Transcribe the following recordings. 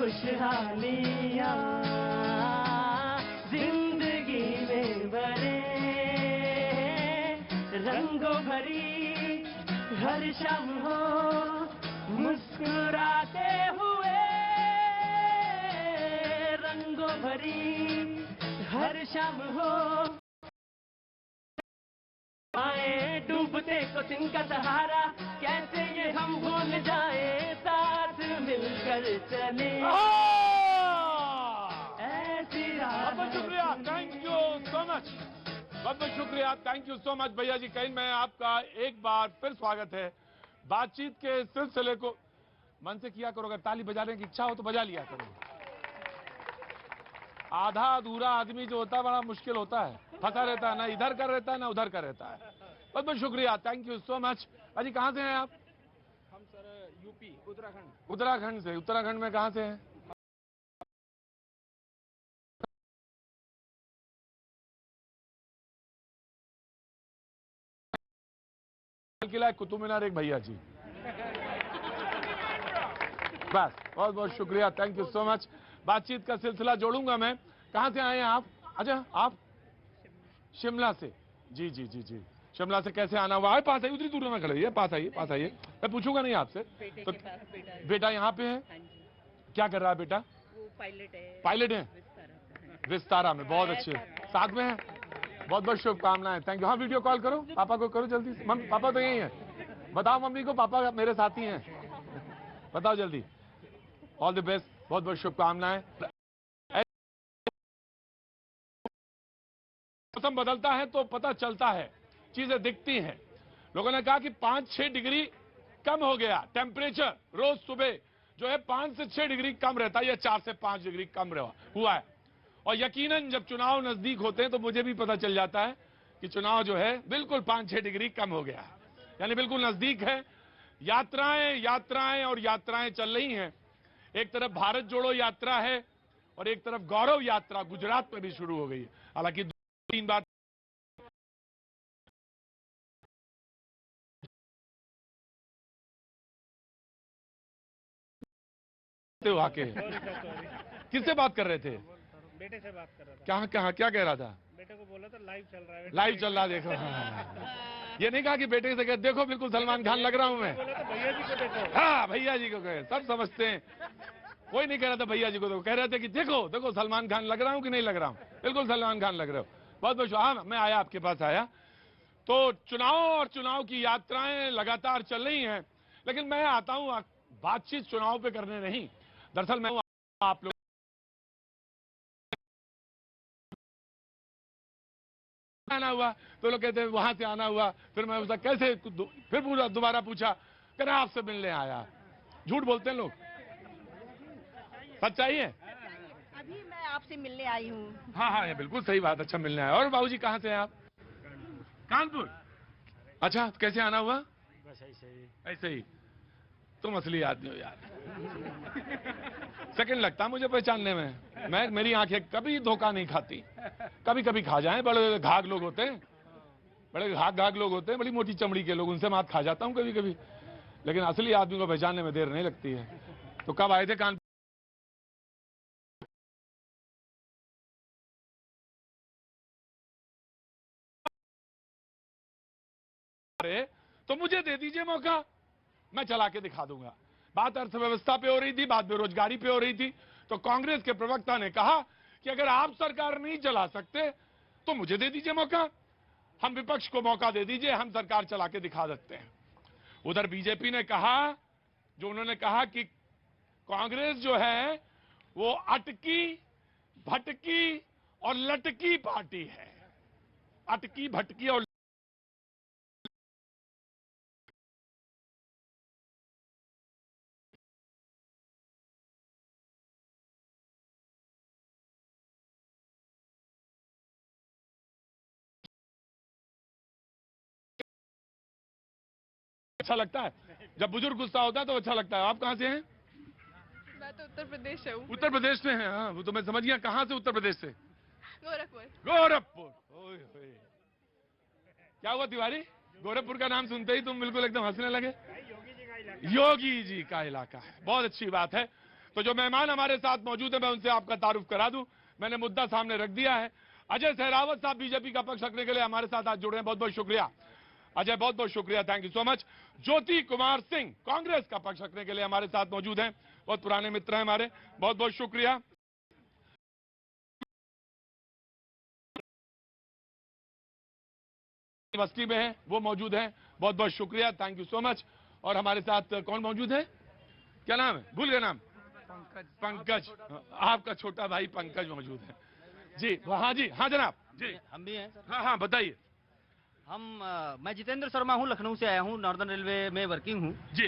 खुशहालियाँ जिंदगी में भरे, रंगों भरी हर शाम हो मुस्कुराते हुए, रंगों भरी हर शाम हो आए, डूबते को दिन का सहारा कैसे ये हम भूल जाए, साथ मिलकर चले ऐसी राह। बहुत शुक्रिया, थैंक यू सो मच, बहुत शुक्रिया, थैंक यू सो मच भैया जी। कहीं मैं आपका एक बार फिर स्वागत है। बातचीत के सिलसिले को मन से किया करो, अगर ताली बजाने की इच्छा हो तो बजा लिया करो। आधा अधूरा आदमी जो होता है बड़ा मुश्किल होता है, फंसा रहता है, ना इधर कर रहता है ना उधर कर रहता है। बहुत बहुत शुक्रिया, थैंक यू सो मच। अजी कहाँ से हैं आप? हम सर यूपी उत्तराखंड। उत्तराखंड से। उत्तराखंड में कहाँ से हैं? किला कुतुब मीनार एक भैया जी। बस बहुत बहुत शुक्रिया, थैंक यू सो मच। बातचीत का सिलसिला जोड़ूंगा मैं। कहाँ से आए हैं आप? अच्छा, आप शिमला से? जी जी जी जी, शिमला से कैसे आना हुआ? आए पास आइए, उतनी दूर में खड़े, पास आइए, पास आइए। मैं पूछूंगा नहीं आपसे। तो बेटा यहाँ पे है? क्या कर रहा है बेटा? वो पायलट है। पायलट है विस्तारा में, बहुत अच्छे, साथ में है। बहुत बहुत शुभकामनाएं, थैंक यू। हाँ वीडियो कॉल करो, पापा को करो जल्दी से। मम्मी पापा तो यही है, बताओ मम्मी को पापा मेरे साथी हैं, बताओ जल्दी। ऑल द बेस्ट, बहुत बहुत शुभकामनाएं। मौसम बदलता है तो पता चलता है, चीजें दिखती हैं। लोगों ने कहा कि 5-6 डिग्री कम हो गया टेम्परेचर, रोज सुबह जो है 5 से 6 डिग्री कम रहता है, या 4 से 5 डिग्री कम हुआ है। और यकीनन जब चुनाव नजदीक होते हैं तो मुझे भी पता चल जाता है कि चुनाव जो है बिल्कुल 5-6 डिग्री कम हो गया है, यानी बिल्कुल नजदीक है। यात्राएं यात्राएं और यात्राएं चल रही हैं। एक तरफ भारत जोड़ो यात्रा है और एक तरफ गौरव यात्रा गुजरात में भी शुरू हो गई है। हालांकि 3 बार आके किससे बात कर रहे थे? बेटे से बात कर रहा था। कहाँ कहाँ क्या कह रहा था? बेटे को बोला था लाइव चल रहा है। लाइव चल रहा, देखो। ये नहीं कहा कि बेटे से कह देखो बिल्कुल सलमान खान लग रहा हूं मैं। बोला था भैया जी को देखो। हाँ भैया जी को कहे, सब समझते हैं। कोई नहीं कह रहा था भैया जी को, तो कह रहे थे कि देखो देखो सलमान खान लग रहा हूं कि नहीं लग रहा हूं, बिल्कुल सलमान खान लग रहे हो। बहुत बहुत। हाँ मैं आया, आपके पास आया। तो चुनाव और चुनाव की यात्राएं लगातार चल रही हैं, लेकिन मैं आता हूं बातचीत चुनाव पे करने नहीं। दरअसल मैं आप लोग आना हुआ तो लोग कहते हैं वहां से आना हुआ, फिर मैं उसका कैसे, फिर पूरा दोबारा पूछा, कहना आपसे मिलने आया। झूठ बोलते हैं लोग, सच्चाई है। अभी मैं आपसे मिलने आई हूँ। हाँ हाँ, ये बिल्कुल सही बात, अच्छा मिलने आया। और बाबूजी कहाँ से हैं आप? कानपुर। अच्छा, कैसे आना हुआ? बस ऐसे ही। ऐसे ही। तुम असली आदमी हो यार। सेकंड लगता मुझे पहचानने में। मेरी आंखें कभी धोखा नहीं खाती, कभी कभी खा जाए। बड़े घाघ लोग होते हैं, बड़े घाघ लोग होते हैं, बड़ी मोटी चमड़ी के लोग, उनसे मात खा जाता हूँ कभी कभी, लेकिन असली आदमी को पहचानने में देर नहीं लगती है। तो कब आए थे कानपुर? तो मुझे दे दीजिए मौका, मैं चला के दिखा दूंगा। बात अर्थव्यवस्था पे हो रही थी, बात बेरोजगारी पे हो रही थी, तो कांग्रेस के प्रवक्ता ने कहा कि अगर आप सरकार नहीं चला सकते तो मुझे दे दीजिए मौका, हम विपक्ष को मौका दे दीजिए, हम सरकार चला के दिखा सकते हैं। उधर बीजेपी ने कहा, जो उन्होंने कहा कि कांग्रेस जो है वो अटकी भटकी और लटकी पार्टी है। अटकी भटकी और अच्छा लगता है, जब बुजुर्ग गुस्सा होता है तो अच्छा लगता है। आप कहां से हैं? मैं तो उत्तर प्रदेश से हूँ। उत्तर प्रदेश से हैं? हाँ, वो तो मैं समझ गया। कहां से उत्तर प्रदेश से? गोरखपुर। गोरखपुर। ओए होए, क्या हुआ तिवारी? गोरखपुर का नाम सुनते ही तुम बिल्कुल एकदम हंसने लगे। योगी जी का इलाका। योगी जी का इलाका है, बहुत अच्छी बात है। तो जो मेहमान हमारे साथ मौजूद है मैं उनसे आपका तारुफ करा दूं। मैंने मुद्दा सामने रख दिया है। अजय सहरावत साहब बीजेपी का पक्ष रखने के लिए हमारे साथ आज जुड़े हैं, बहुत बहुत शुक्रिया अजय, बहुत बहुत शुक्रिया, thank you so much. Jyoti Kumar Singh Congress का पक्ष रखने के लिए हमारे साथ मौजूद हैं, बहुत पुराने मित्र हैं हमारे, बहुत बहुत शुक्रिया। यूनिवर्सिटी में है वो मौजूद हैं, बहुत बहुत शुक्रिया, थैंक यू सो मच। और हमारे साथ कौन मौजूद है, क्या नाम है, भूल गया नाम, पंकज, आपका छोटा भाई पंकज मौजूद है जी। हाँ जी, हाँ जनाब जी, हम भी हैं सर। हाँ हाँ बताइए। मैं जितेंद्र शर्मा हूं, लखनऊ से आया हूं, नॉर्दर्न रेलवे में वर्किंग हूं। जी,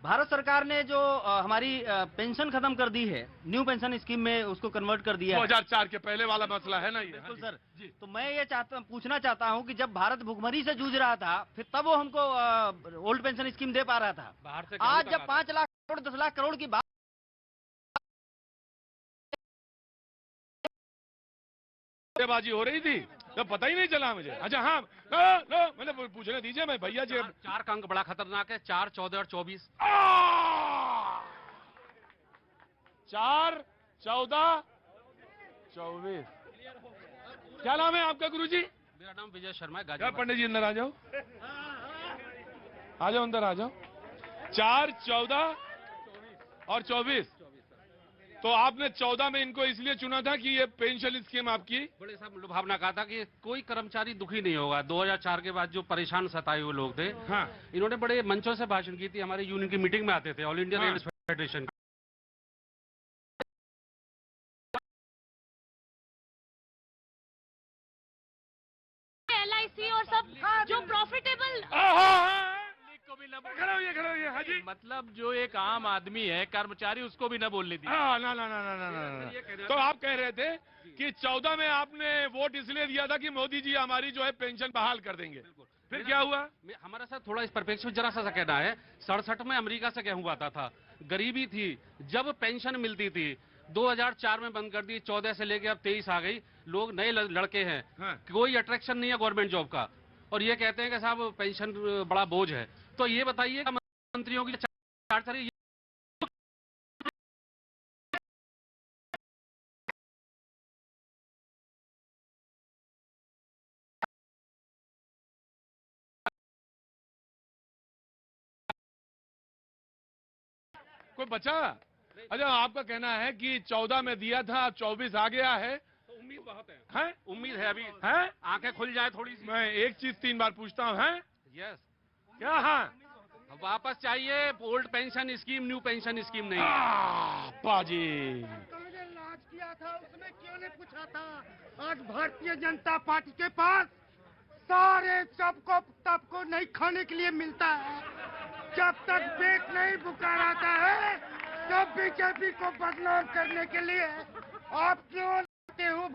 भारत सरकार ने जो हमारी पेंशन खत्म कर दी है, न्यू पेंशन स्कीम में उसको कन्वर्ट कर दिया है। 2004 के पहले वाला मसला है ना ये। बिल्कुल हाँ सर जी। तो मैं ये पूछना चाहता हूं कि जब भारत भुखमरी से जूझ रहा था, फिर तब वो हमको ओल्ड पेंशन स्कीम दे पा रहा था। बाहर से आज जब 5 लाख करोड़ 10 लाख करोड़ की बात बाजी हो रही थी तो पता ही नहीं चला मुझे। अच्छा हाँ, मैंने पूछने दीजिए, मैं भैया जी। 4 का अंक बड़ा खतरनाक है, 4, 14 और 24। 4, 14, 24। क्या नाम है आपका गुरुजी? मेरा नाम विजय शर्मा है, क्या गाजियाबाद। पंडित जी अंदर आ जाओ, आ जाओ अंदर आ जाओ। 4, 14 और 24। तो आपने 14 में इनको इसलिए चुना था कि ये पेंशन स्कीम आपकी बड़े साहब लुभावना कहा था कि कोई कर्मचारी दुखी नहीं होगा। 2004 के बाद जो परेशान सताए हुए लोग थे, हाँ इन्होंने बड़े मंचों से भाषण की थी, हमारे यूनियन की मीटिंग में आते थे, ऑल इंडिया हाँ। Rail federation. LIC और सब जो प्रॉफिटेबल खड़ा होइए, खड़ा होइए। हाँ जी, मतलब जो एक आम आदमी है, कर्मचारी, उसको भी न बोलने दी। हाँ, ना ना ना ना ना ना ना। तो आप कह रहे थे कि 14 में आपने वोट इसलिए दिया था कि मोदी जी हमारी जो है पेंशन बहाल कर देंगे। फिर क्या हुआ? हमारा साथ थोड़ा इस परिप्रेक्ष्य में जरा सा कहना है, 67 में अमेरिका से गेहूं आता था, गरीबी थी, जब पेंशन मिलती थी 2004 में बंद कर दी, 14 से लेके अब 23 आ गई। लोग नए लड़के हैं, हाँ। कोई अट्रैक्शन नहीं है गवर्नमेंट जॉब का, और ये कहते हैं कि साहब पेंशन बड़ा बोझ है। तो ये बताइए मंत्रियों की चार सारी कोई बचा? अच्छा, आपका कहना है कि 14 में दिया था, 24 आ गया है। तो उम्मीद बहुत है, हैं? उम्मीद है अभी हैं? आंखें खुल जाए थोड़ी सी। मैं एक चीज 3 बार पूछता हूँ, हैं? यस, क्या? हाँ, वापस चाहिए old pension scheme, new pension scheme नहीं। बाजी लाज किया था, उसमें क्यों नहीं पूछा था? आज भारतीय जनता पार्टी के पास सारे तब को नहीं खाने के लिए मिलता है। जब तक पेट नहीं पुकाराता है तब बीजेपी को बदनाम करने के लिए आप क्यों आते हो?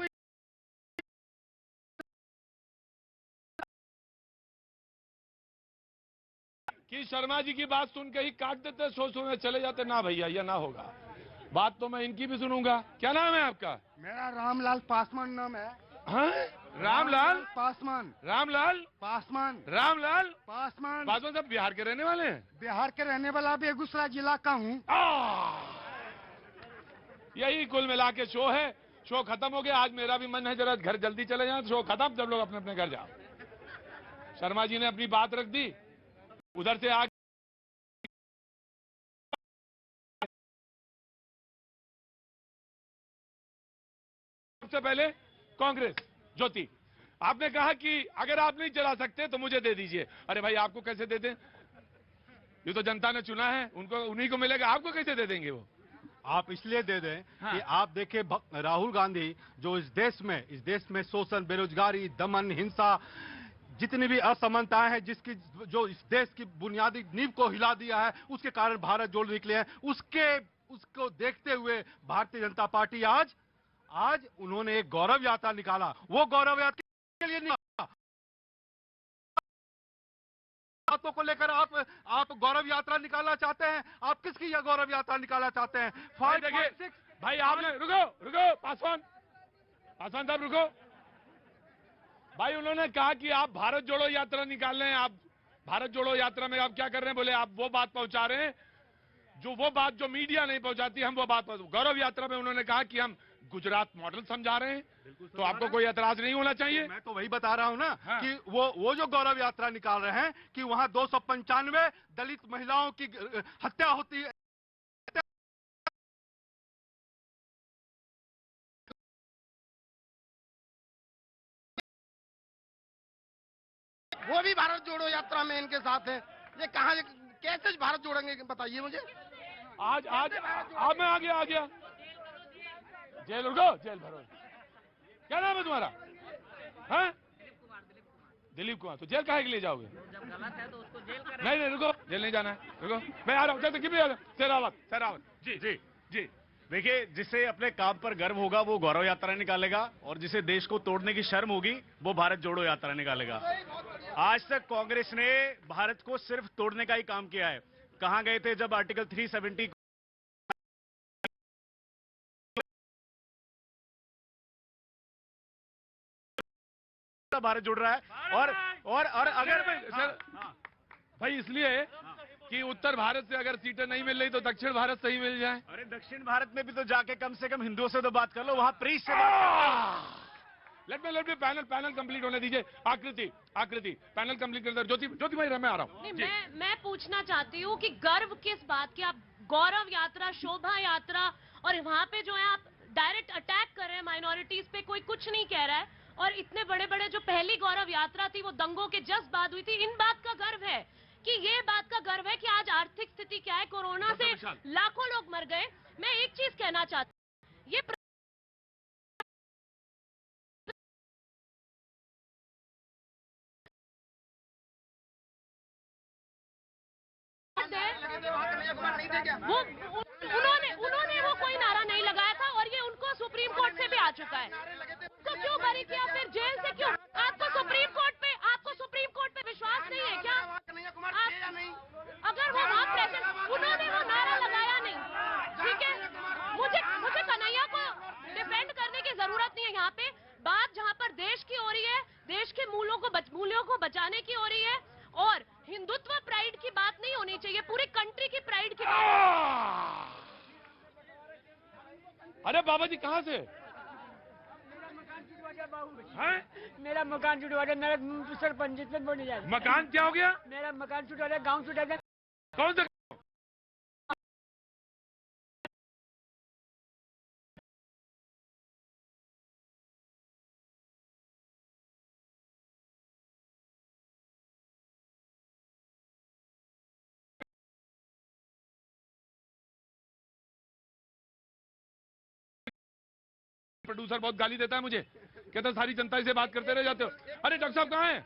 कि शर्मा जी की बात सुन के ही काट देते, सोच में चले जाते। ना भैया, ये ना होगा, बात तो मैं इनकी भी सुनूंगा। क्या नाम है आपका? मेरा रामलाल पासवान नाम है। हाँ? रामलाल पासवान। रामलाल पासवान। रामलाल पासवान। पासवान साहब बिहार के रहने वाले हैं? बिहार के रहने वाला बेगूसराय जिला का हूँ। यही कुल मिला के शो है। शो खत्म हो गया। आज मेरा भी मन है जरा घर जल्दी चले जाएं। शो खत्म, जब लोग अपने अपने घर जाओ। शर्मा जी ने अपनी बात रख दी, उधर से आगे सबसे पहले कांग्रेस। ज्योति, आपने कहा कि अगर आप नहीं चला सकते तो मुझे दे दीजिए। अरे भाई, आपको कैसे दे दें? ये तो जनता ने चुना है, उनको उन्हीं को मिलेगा, आपको कैसे दे देंगे वो? आप इसलिए दे दें हाँ। कि आप देखिए राहुल गांधी जो इस देश में शोषण, बेरोजगारी, दमन, हिंसा, जितनी भी असमानताएं हैं, जिसकी जो इस देश की बुनियादी नींव को हिला दिया है, उसके कारण भारत जोड़ निकले हैं। उसको देखते हुए भारतीय जनता पार्टी आज उन्होंने एक गौरव यात्रा निकाला। वो गौरव यात्रा के लिए निकाला, बातों को लेकर आप गौरव यात्रा निकालना चाहते हैं। आप किसकी यह गौरव यात्रा निकालना चाहते हैं? भाई देखिए, भाई आपने रुको पासवान साहब रुको। भाई उन्होंने कहा कि आप भारत जोड़ो यात्रा निकाल रहे हैं। आप भारत जोड़ो यात्रा में आप क्या कर रहे हैं? बोले आप वो बात पहुंचा रहे हैं जो वो बात जो मीडिया नहीं पहुंचाती, हम वो बात गौरव यात्रा में उन्होंने कहा कि हम गुजरात मॉडल समझा रहे हैं, तो आपको कोई एतराज नहीं होना चाहिए। मैं तो वही बता रहा हूं ना हाँ। कि वो जो गौरव यात्रा निकाल रहे हैं कि वहां 295 दलित महिलाओं की हत्या होती है। वो भी भारत जोड़ो यात्रा में इनके साथ है। ये कहाँ कैसे भारत जोड़ेंगे बताइए मुझे। आज मैं आ गया जेल रुको, जेल भरो। क्या नाम है तुम्हारा? हाँ? दिलीप कुमार। तो जेल काहे के लिए जाओगे? जब गलत है तो उसको जेल करें। नहीं रुको, जेल नहीं जाना है, रुको मैं आ रहा हूँ। शेरावत जी जी जी। देखिए, जिसे अपने काम पर गर्व होगा वो गौरव यात्रा निकालेगा, और जिसे देश को तोड़ने की शर्म होगी वो भारत जोड़ो यात्रा निकालेगा। आज तक कांग्रेस ने भारत को सिर्फ तोड़ने का ही काम किया है। कहां गए थे जब आर्टिकल 370 भारत जुड़ रहा है। और अगर भाई इसलिए कि उत्तर भारत से अगर सीटें नहीं मिल रही तो दक्षिण भारत से ही मिल जाए। अरे दक्षिण भारत में भी तो जाके कम से कम हिंदुओं से तो बात कर लो, वहां प्रीस्ट से बात लेट मी पैनल कंप्लीट होने दीजिए। आकृति पैनल कंप्लीट कर दो। ज्योति भाई मैं आ रहा हूँ। मैं पूछना चाहती हूँ कि गर्व किस बात की? आप गौरव यात्रा, शोभा यात्रा, और वहाँ पे जो है आप डायरेक्ट अटैक कर रहे हैं माइनॉरिटीज पे, कोई कुछ नहीं कह रहा है। और इतने बड़े बड़े जो पहली गौरव यात्रा थी वो दंगों के जस्ट बाद हुई थी। इन बात का गर्व है कि ये बात का गर्व है कि आज आर्थिक स्थिति क्या है, कोरोना से लाखों लोग मर गए। मैं एक चीज कहना चाहती हूँ, ये उन्होंने वो कोई नारा नहीं लगाया था, और ये उनको सुप्रीम कोर्ट से भी आ चुका है। तो क्यों बरी किया फिर जेल से? क्यों? आपको सुप्रीम कोर्ट पे विश्वास नहीं है क्या? अगर वो वहाँ प्रेजेंट, उन्होंने वो नारा लगाया नहीं, ठीक है। मुझे कन्हैया को डिफेंड करने की जरूरत नहीं है। यहाँ पे बात जहाँ पर देश की हो रही है, देश के मूल्यों को बचाने की हो रही है, और हिंदुत्व प्राइड की बात नहीं होनी चाहिए, पूरी कंट्री की प्राइड की बात। अरे बाबा जी कहाँ से? मेरा मकान छुटवा गया, मेरा सरपंच से बोली जाए। मकान क्या हो गया? मेरा मकान छुटवा गया, गाँव छुटा गया। कौन सा? प्रोड्यूसर बहुत गाली देता है मुझे, कहता है सारी जनता से बात करते रह जाते हो। अरे डॉक्टर साहब कहाँ हैं?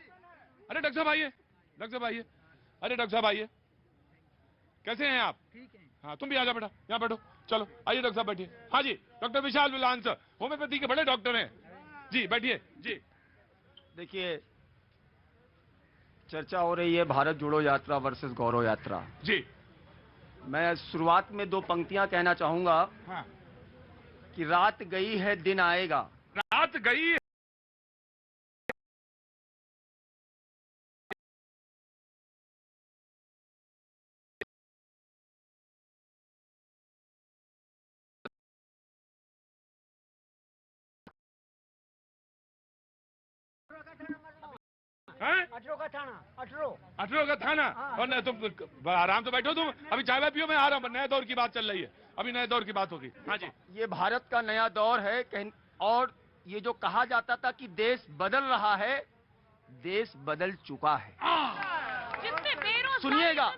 अरे डॉक्टर साहब आइए, अरे डॉक्टर साहब आइए। कैसे हैं आप? ठीक है। हाँ तुम भी आ जाओ बेटा, यहाँ बैठो। चलो आइए डॉक्टर साहब बैठिए। हाँ जी, डॉक्टर विशाल विलांस होम्योपैथी के बड़े डॉक्टर हैं जी, बैठिए जी। देखिए, चर्चा हो रही है भारत जोड़ो यात्रा वर्सेस गौरव यात्रा जी। मैं शुरुआत में 2 पंक्तियां कहना चाहूंगा हाँ। कि रात गई है दिन आएगा। रात गई अठरो का थाना। और नहीं तुम आराम से बैठो, तुम अभी चाय वाय पियो, मैं आ रहा हूँ। नए दौर की बात चल रही है, अभी नए दौर की बात होगी। हाँ जी। ये भारत का नया दौर है और ये जो कहा जाता था कि देश बदल रहा है, देश बदल चुका है। सुनिएगा,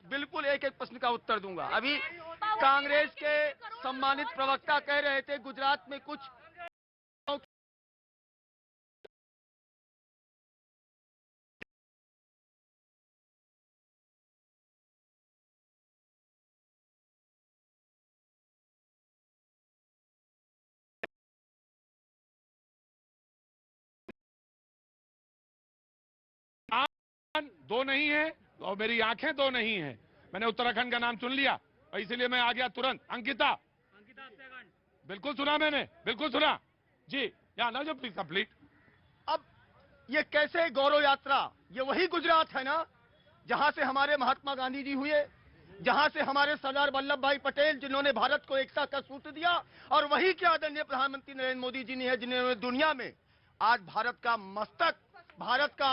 बिल्कुल एक प्रश्न का उत्तर दूंगा। अभी कांग्रेस के सम्मानित प्रवक्ता कह रहे थे गुजरात में कुछ दो नहीं है और मेरी आंखें दो नहीं है। मैंने उत्तराखंड का नाम चुन लिया और इसीलिए मैं आ गया तुरंत। अंकिता बिल्कुल सुना मैंने, बिल्कुल सुना जी। या ना जो प्लीज कंप्लीट। अब ये कैसे गौरव यात्रा? ये वही गुजरात है ना जहां से हमारे महात्मा गांधी जी हुए, जहां से हमारे सरदार वल्लभ भाई पटेल जिन्होंने भारत को एकता का सूत्र दिया, और वही के आदरणीय प्रधानमंत्री नरेंद्र मोदी जी ने है जिन्होंने दुनिया में आज भारत का मस्तक, भारत का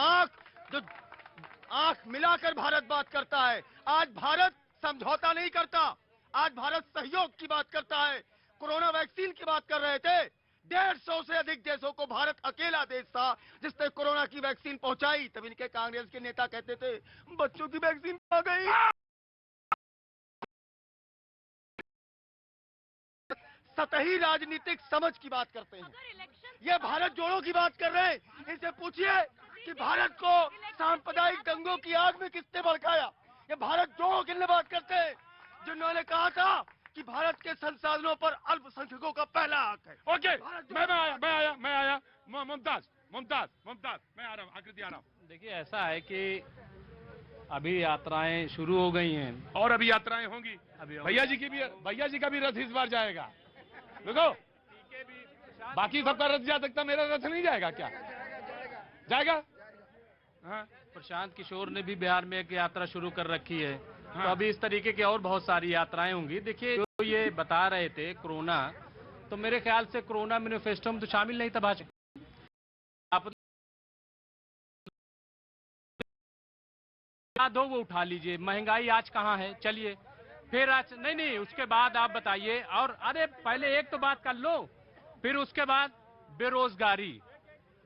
आंख मिलाकर भारत बात करता है। आज भारत समझौता नहीं करता, आज भारत सहयोग की बात करता है। कोरोना वैक्सीन की बात कर रहे थे, 150 से अधिक देशों को भारत अकेला देश था जिसने कोरोना की वैक्सीन पहुंचाई। तब इनके कांग्रेस के नेता कहते थे बच्चों की वैक्सीन आ गई। सतही राजनीतिक समझ की बात करते हैं। ये भारत जोड़ो की बात कर रहे हैं। इनसे पूछिए कि भारत को सांप्रदायिक दंगों की आग में किसने भड़काया। ये भारत जोड़ो के लिए बात करते हैं, जिन्होंने कहा था कि भारत के संसाधनों पर अल्पसंख्यकों का पहला हक है। ओके, मैं आया। मुमताज, मैं आ रहा हूँ, आकृति आ रहा हूँ। देखिए, ऐसा है कि अभी यात्राएं शुरू हो गई हैं और अभी यात्राएं होंगी। भैया जी का भी रथ इस बार जाएगा। देखो, बाकी सबका रथ जा सकता, मेरा रथ नहीं जाएगा क्या? जाएगा। हाँ। प्रशांत किशोर ने भी बिहार में एक यात्रा शुरू कर रखी है। हाँ। तो अभी इस तरीके की और बहुत सारी यात्राएं होंगी। देखिए, जो ये बता रहे थे कोरोना, तो मेरे ख्याल से कोरोना मैनिफेस्टो में तो शामिल नहीं था भाजपा। आप दो वो उठा लीजिए, महंगाई आज कहाँ है, चलिए फिर आज नहीं, उसके बाद आप बताइए। और अरे पहले एक तो बात कर लो, फिर उसके बाद बेरोजगारी।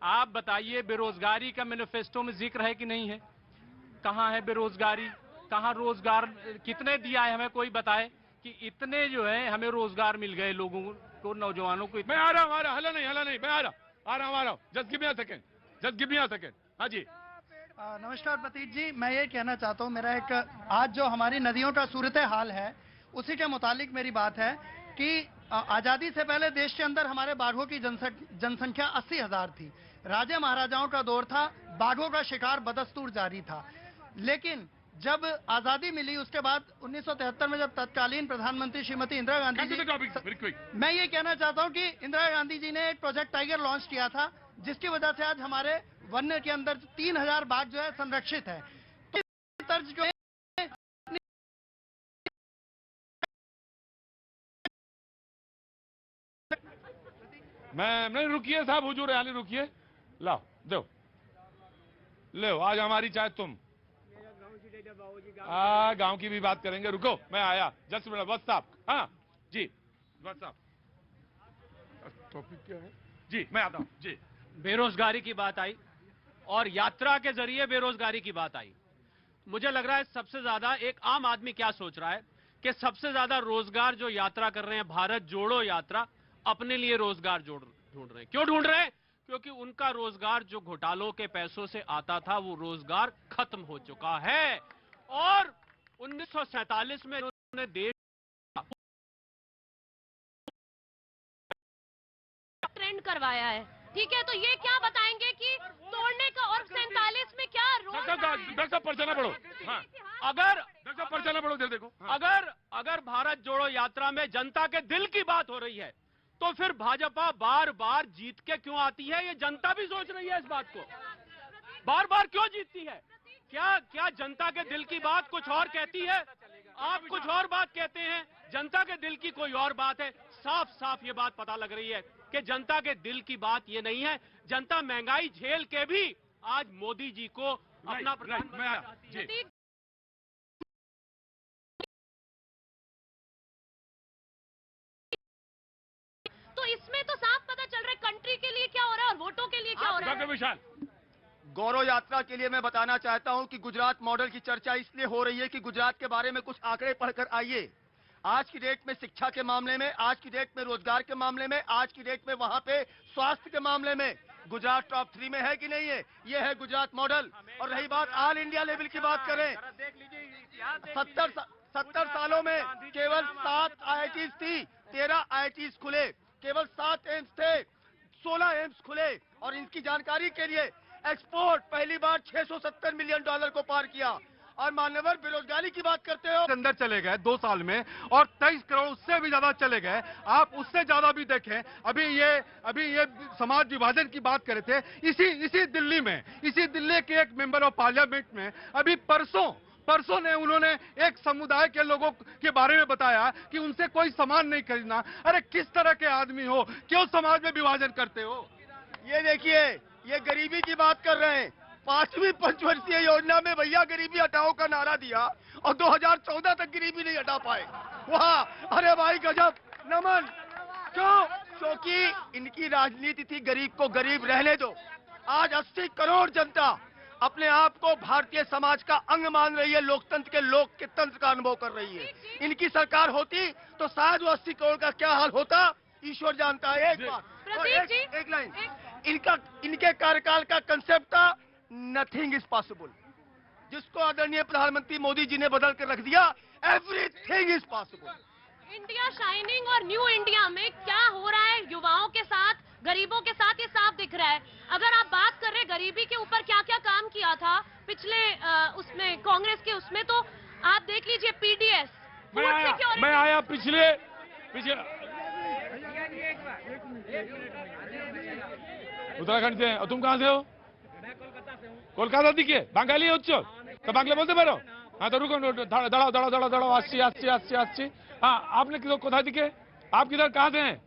आप बताइए, बेरोजगारी का मैनिफेस्टो में जिक्र है कि नहीं है? कहाँ है बेरोजगारी? कहाँ रोजगार कितने दिया है हमें कोई बताए कि इतने जो है हमें रोजगार मिल गए लोगों को, नौजवानों को। मैं आ रहा हूँ, हला नहीं, मैं आ रहा हूँ। Just give me a second. हाँ जी। नमस्कार प्रतीक जी, मैं ये कहना चाहता हूँ, मेरा एक आज जो हमारी नदियों का सूरत हाल है उसी के मुतालिक मेरी बात है कि आज़ादी से पहले देश के अंदर हमारे बाघों की जनसंख्या 80,000 थी। राजे महाराजाओं का दौर था, बाघों का शिकार बदस्तूर जारी था। लेकिन जब आज़ादी मिली उसके बाद 1973 में जब तत्कालीन प्रधानमंत्री श्रीमती इंदिरा गांधी जी, मैं ये कहना चाहता हूँ कि इंदिरा गांधी जी ने एक प्रोजेक्ट टाइगर लॉन्च किया था, जिसकी वजह से आज हमारे वन्य के अंदर 3000 बाघ जो है संरक्षित है। तो तर्ज जो है मैं नहीं, रुकिए साहब, हुजूर आली रुकिए, लाओ दो लो, आज हमारी चाहे तुम गांव की भी बात करेंगे। रुको, मैं आया जस्ट मिनट। बस साहब, हाँ जी, बस साहब, टॉपिक क्या है जी? मैं आता हूँ जी। बेरोजगारी की बात आई और यात्रा के जरिए बेरोजगारी की बात आई। मुझे लग रहा है सबसे ज्यादा एक आम आदमी क्या सोच रहा है कि सबसे ज्यादा रोजगार जो यात्रा कर रहे हैं, भारत जोड़ो यात्रा, अपने लिए रोजगार ढूंढ रहे हैं। क्यों ढूंढ रहे हैं? क्योंकि उनका रोजगार जो घोटालों के पैसों से आता था वो रोजगार खत्म हो चुका है। और 1947 में उन्होंने देश ट्रेंड करवाया है, ठीक है? तो ये क्या बताएंगे कि तोड़ने का, और 47 में क्या डॉक्टर परचाना पढ़ो। हाँ, अगर डॉक्टर परचाना पढ़ो, देखो। हाँ। अगर भारत जोड़ो यात्रा में जनता के दिल की बात हो रही है तो फिर भाजपा बार बार जीत के क्यों आती है? ये जनता भी सोच रही है इस बात को। बार बार क्यों जीतती है? क्या जनता के दिल की बात कुछ और कहती है, आप कुछ और बात कहते हैं, जनता के दिल की कोई और बात है। साफ साफ ये बात पता लग रही है कि जनता के दिल की बात ये नहीं है। जनता महंगाई झेल के भी आज मोदी जी को अपना प्रधानमंत्री। तो इसमें तो साफ पता चल रहा है कंट्री के लिए क्या हो रहा है और वोटों के लिए क्या हो रहा है। डॉक्टर विशाल, गौरव यात्रा के लिए मैं बताना चाहता हूं कि गुजरात मॉडल की चर्चा इसलिए हो रही है कि गुजरात के बारे में कुछ आंकड़े पढ़कर आइए। आज की डेट में शिक्षा के मामले में, आज की डेट में रोजगार के मामले में, आज की डेट में वहां पे स्वास्थ्य के मामले में गुजरात टॉप 3 में है कि नहीं है? ये है गुजरात मॉडल। और रही बात ऑल इंडिया लेवल की बात करें, 70 सालों में केवल 7 IITs थी, 13 IITs खुले, केवल 7 एम्स थे, 16 एम्स खुले। और इनकी जानकारी के लिए एक्सपोर्ट पहली बार $670 मिलियन को पार किया। और मान्यवर बेरोजगारी की बात करते हो, अंदर चले गए 2 साल में, और 23 करोड़ उससे भी ज्यादा चले गए। आप उससे ज्यादा भी देखें, अभी ये समाज विभाजन की बात कर रहे थे, इसी दिल्ली में, इसी दिल्ली के एक मेंबर ऑफ पार्लियामेंट में अभी परसों परसों ने उन्होंने एक समुदाय के लोगों के बारे में बताया कि उनसे कोई सामान नहीं खरीदना। अरे किस तरह के आदमी हो, क्यों समाज में विभाजन करते हो? ये देखिए, ये गरीबी की बात कर रहे हैं। 5वीं पंचवर्षीय योजना में भैया गरीबी हटाओ का नारा दिया और 2014 तक गरीबी नहीं हटा पाए। वाह, अरे भाई गजब, नमन। क्यों? क्योंकि इनकी राजनीति थी गरीब को गरीब रहने दो। आज 80 करोड़ जनता अपने आप को भारतीय समाज का अंग मान रही है, लोकतंत्र के लोक के तंत्र का अनुभव कर रही है। इनकी सरकार होती तो शायद वो 80 करोड़ का क्या हाल होता ईश्वर जानता है। एक बात और एक लाइन, इनके कार्यकाल का कंसेप्ट था नथिंग इज पॉसिबल, जिसको आदरणीय प्रधानमंत्री मोदी जी ने बदल कर रख दिया, everything is possible. India shining और न्यू इंडिया में क्या हो रहा है युवाओं के साथ, गरीबों के साथ, ये साफ दिख रहा है। अगर आप बात कर रहे हैं गरीबी के ऊपर क्या क्या काम किया था पिछले उसमें कांग्रेस के उसमें, तो आप देख लीजिए पीडीएस, मैं आया पिछले उत्तराखंड से। और तुम कहाँ से हो? कोलकाता दिखे बांगाली हो तो बांग्ला बोलते पारो? हाँ तो रुको, दड़ाओ दड़ाओ दड़ाओ दड़ाओ, अस्सी अस्सी अस्सी अस्सी। हाँ, आपने किधर कोथा दिखे? आप किधर कहाँ से हैं?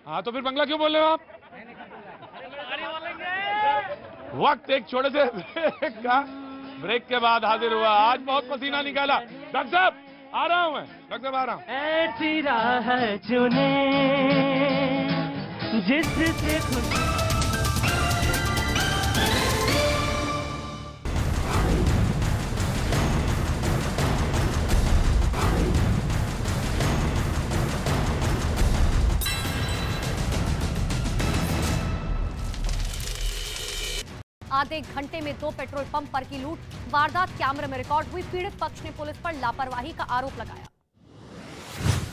हाँ तो फिर बांग्ला क्यों बोल रहे हो आप? वक्त एक छोटे से ब्रेक के बाद हाजिर हुआ। आज बहुत पसीना निकाला। डॉक्टर साहब आ रहा हूँ मैं, डॉक्टर साहब आ रहा हूँ। ऐसी राह चुने जिससे खुद आधे घंटे में 2 पेट्रोल पंप पर की लूट वारदात कैमरे में रिकॉर्ड हुई। पीड़ित पक्ष ने पुलिस पर लापरवाही का आरोप लगाया।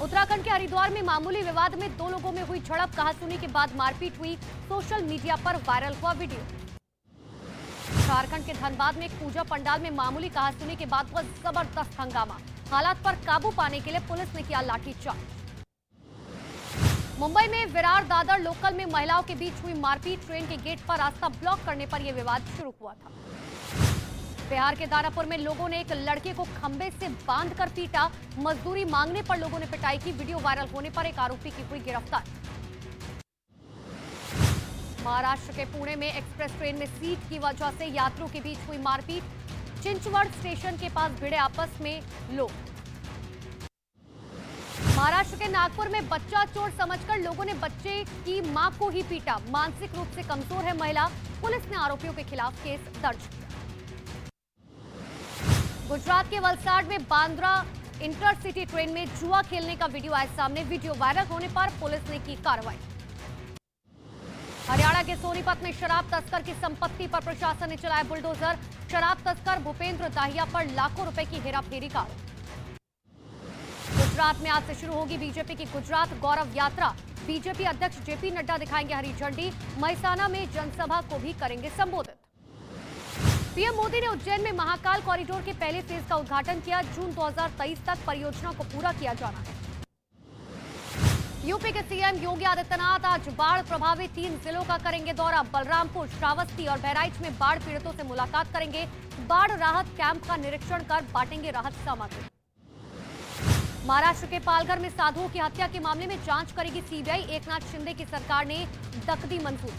उत्तराखंड के हरिद्वार में मामूली विवाद में 2 लोगों में हुई झड़प, कहासुनी के बाद मारपीट हुई। सोशल मीडिया पर वायरल हुआ वीडियो। झारखंड के धनबाद में एक पूजा पंडाल में मामूली कहासुनी के बाद हुआ जबरदस्त हंगामा। हालात पर काबू पाने के लिए पुलिस ने किया लाठीचार्ज। मुंबई में विरार दादर लोकल में महिलाओं के बीच हुई मारपीट। ट्रेन के गेट पर रास्ता ब्लॉक करने पर यह विवाद शुरू हुआ था। बिहार के दानापुर में लोगों ने एक लड़के को खंबे से बांधकर पीटा। मजदूरी मांगने पर लोगों ने पिटाई की। वीडियो वायरल होने पर एक आरोपी की हुई गिरफ्तार। महाराष्ट्र के पुणे में एक्सप्रेस ट्रेन में सीट की वजह से यात्रियों के बीच हुई मारपीट। चिंचवड़ स्टेशन के पास भिड़े आपस में लोग। महाराष्ट्र के नागपुर में बच्चा चोर समझकर लोगों ने बच्चे की मां को ही पीटा। मानसिक रूप से कमजोर है महिला। पुलिस ने आरोपियों के खिलाफ केस दर्ज किया। गुजरात के वलसाड में बांद्रा इंटरसिटी ट्रेन में जुआ खेलने का वीडियो आया सामने। वीडियो वायरल होने पर पुलिस ने की कार्रवाई। हरियाणा के सोनीपत में शराब तस्कर की संपत्ति पर प्रशासन ने चलाया बुलडोजर। शराब तस्कर भूपेंद्र दाहिया पर लाखों रुपए की हेराफेरी का आरोप। गुजरात में आज से शुरू होगी बीजेपी की गुजरात गौरव यात्रा। बीजेपी अध्यक्ष जेपी नड्डा दिखाएंगे हरी झंडी। महिसाना में जनसभा को भी करेंगे संबोधित। पीएम मोदी ने उज्जैन में महाकाल कॉरिडोर के पहले फेज का उद्घाटन किया। जून 2023 तक परियोजना को पूरा किया जाना है। यूपी के सीएम योगी आदित्यनाथ आज बाढ़ प्रभावित 3 जिलों का करेंगे दौरा। बलरामपुर, श्रावस्ती और बहराइच में बाढ़ पीड़ितों से मुलाकात करेंगे। बाढ़ राहत कैंप का निरीक्षण कर बांटेंगे राहत सामग्री। महाराष्ट्र के पालघर में साधुओं की हत्या के मामले में जांच करेगी सीबीआई। एकनाथ शिंदे की सरकार ने तकदी मंजूर।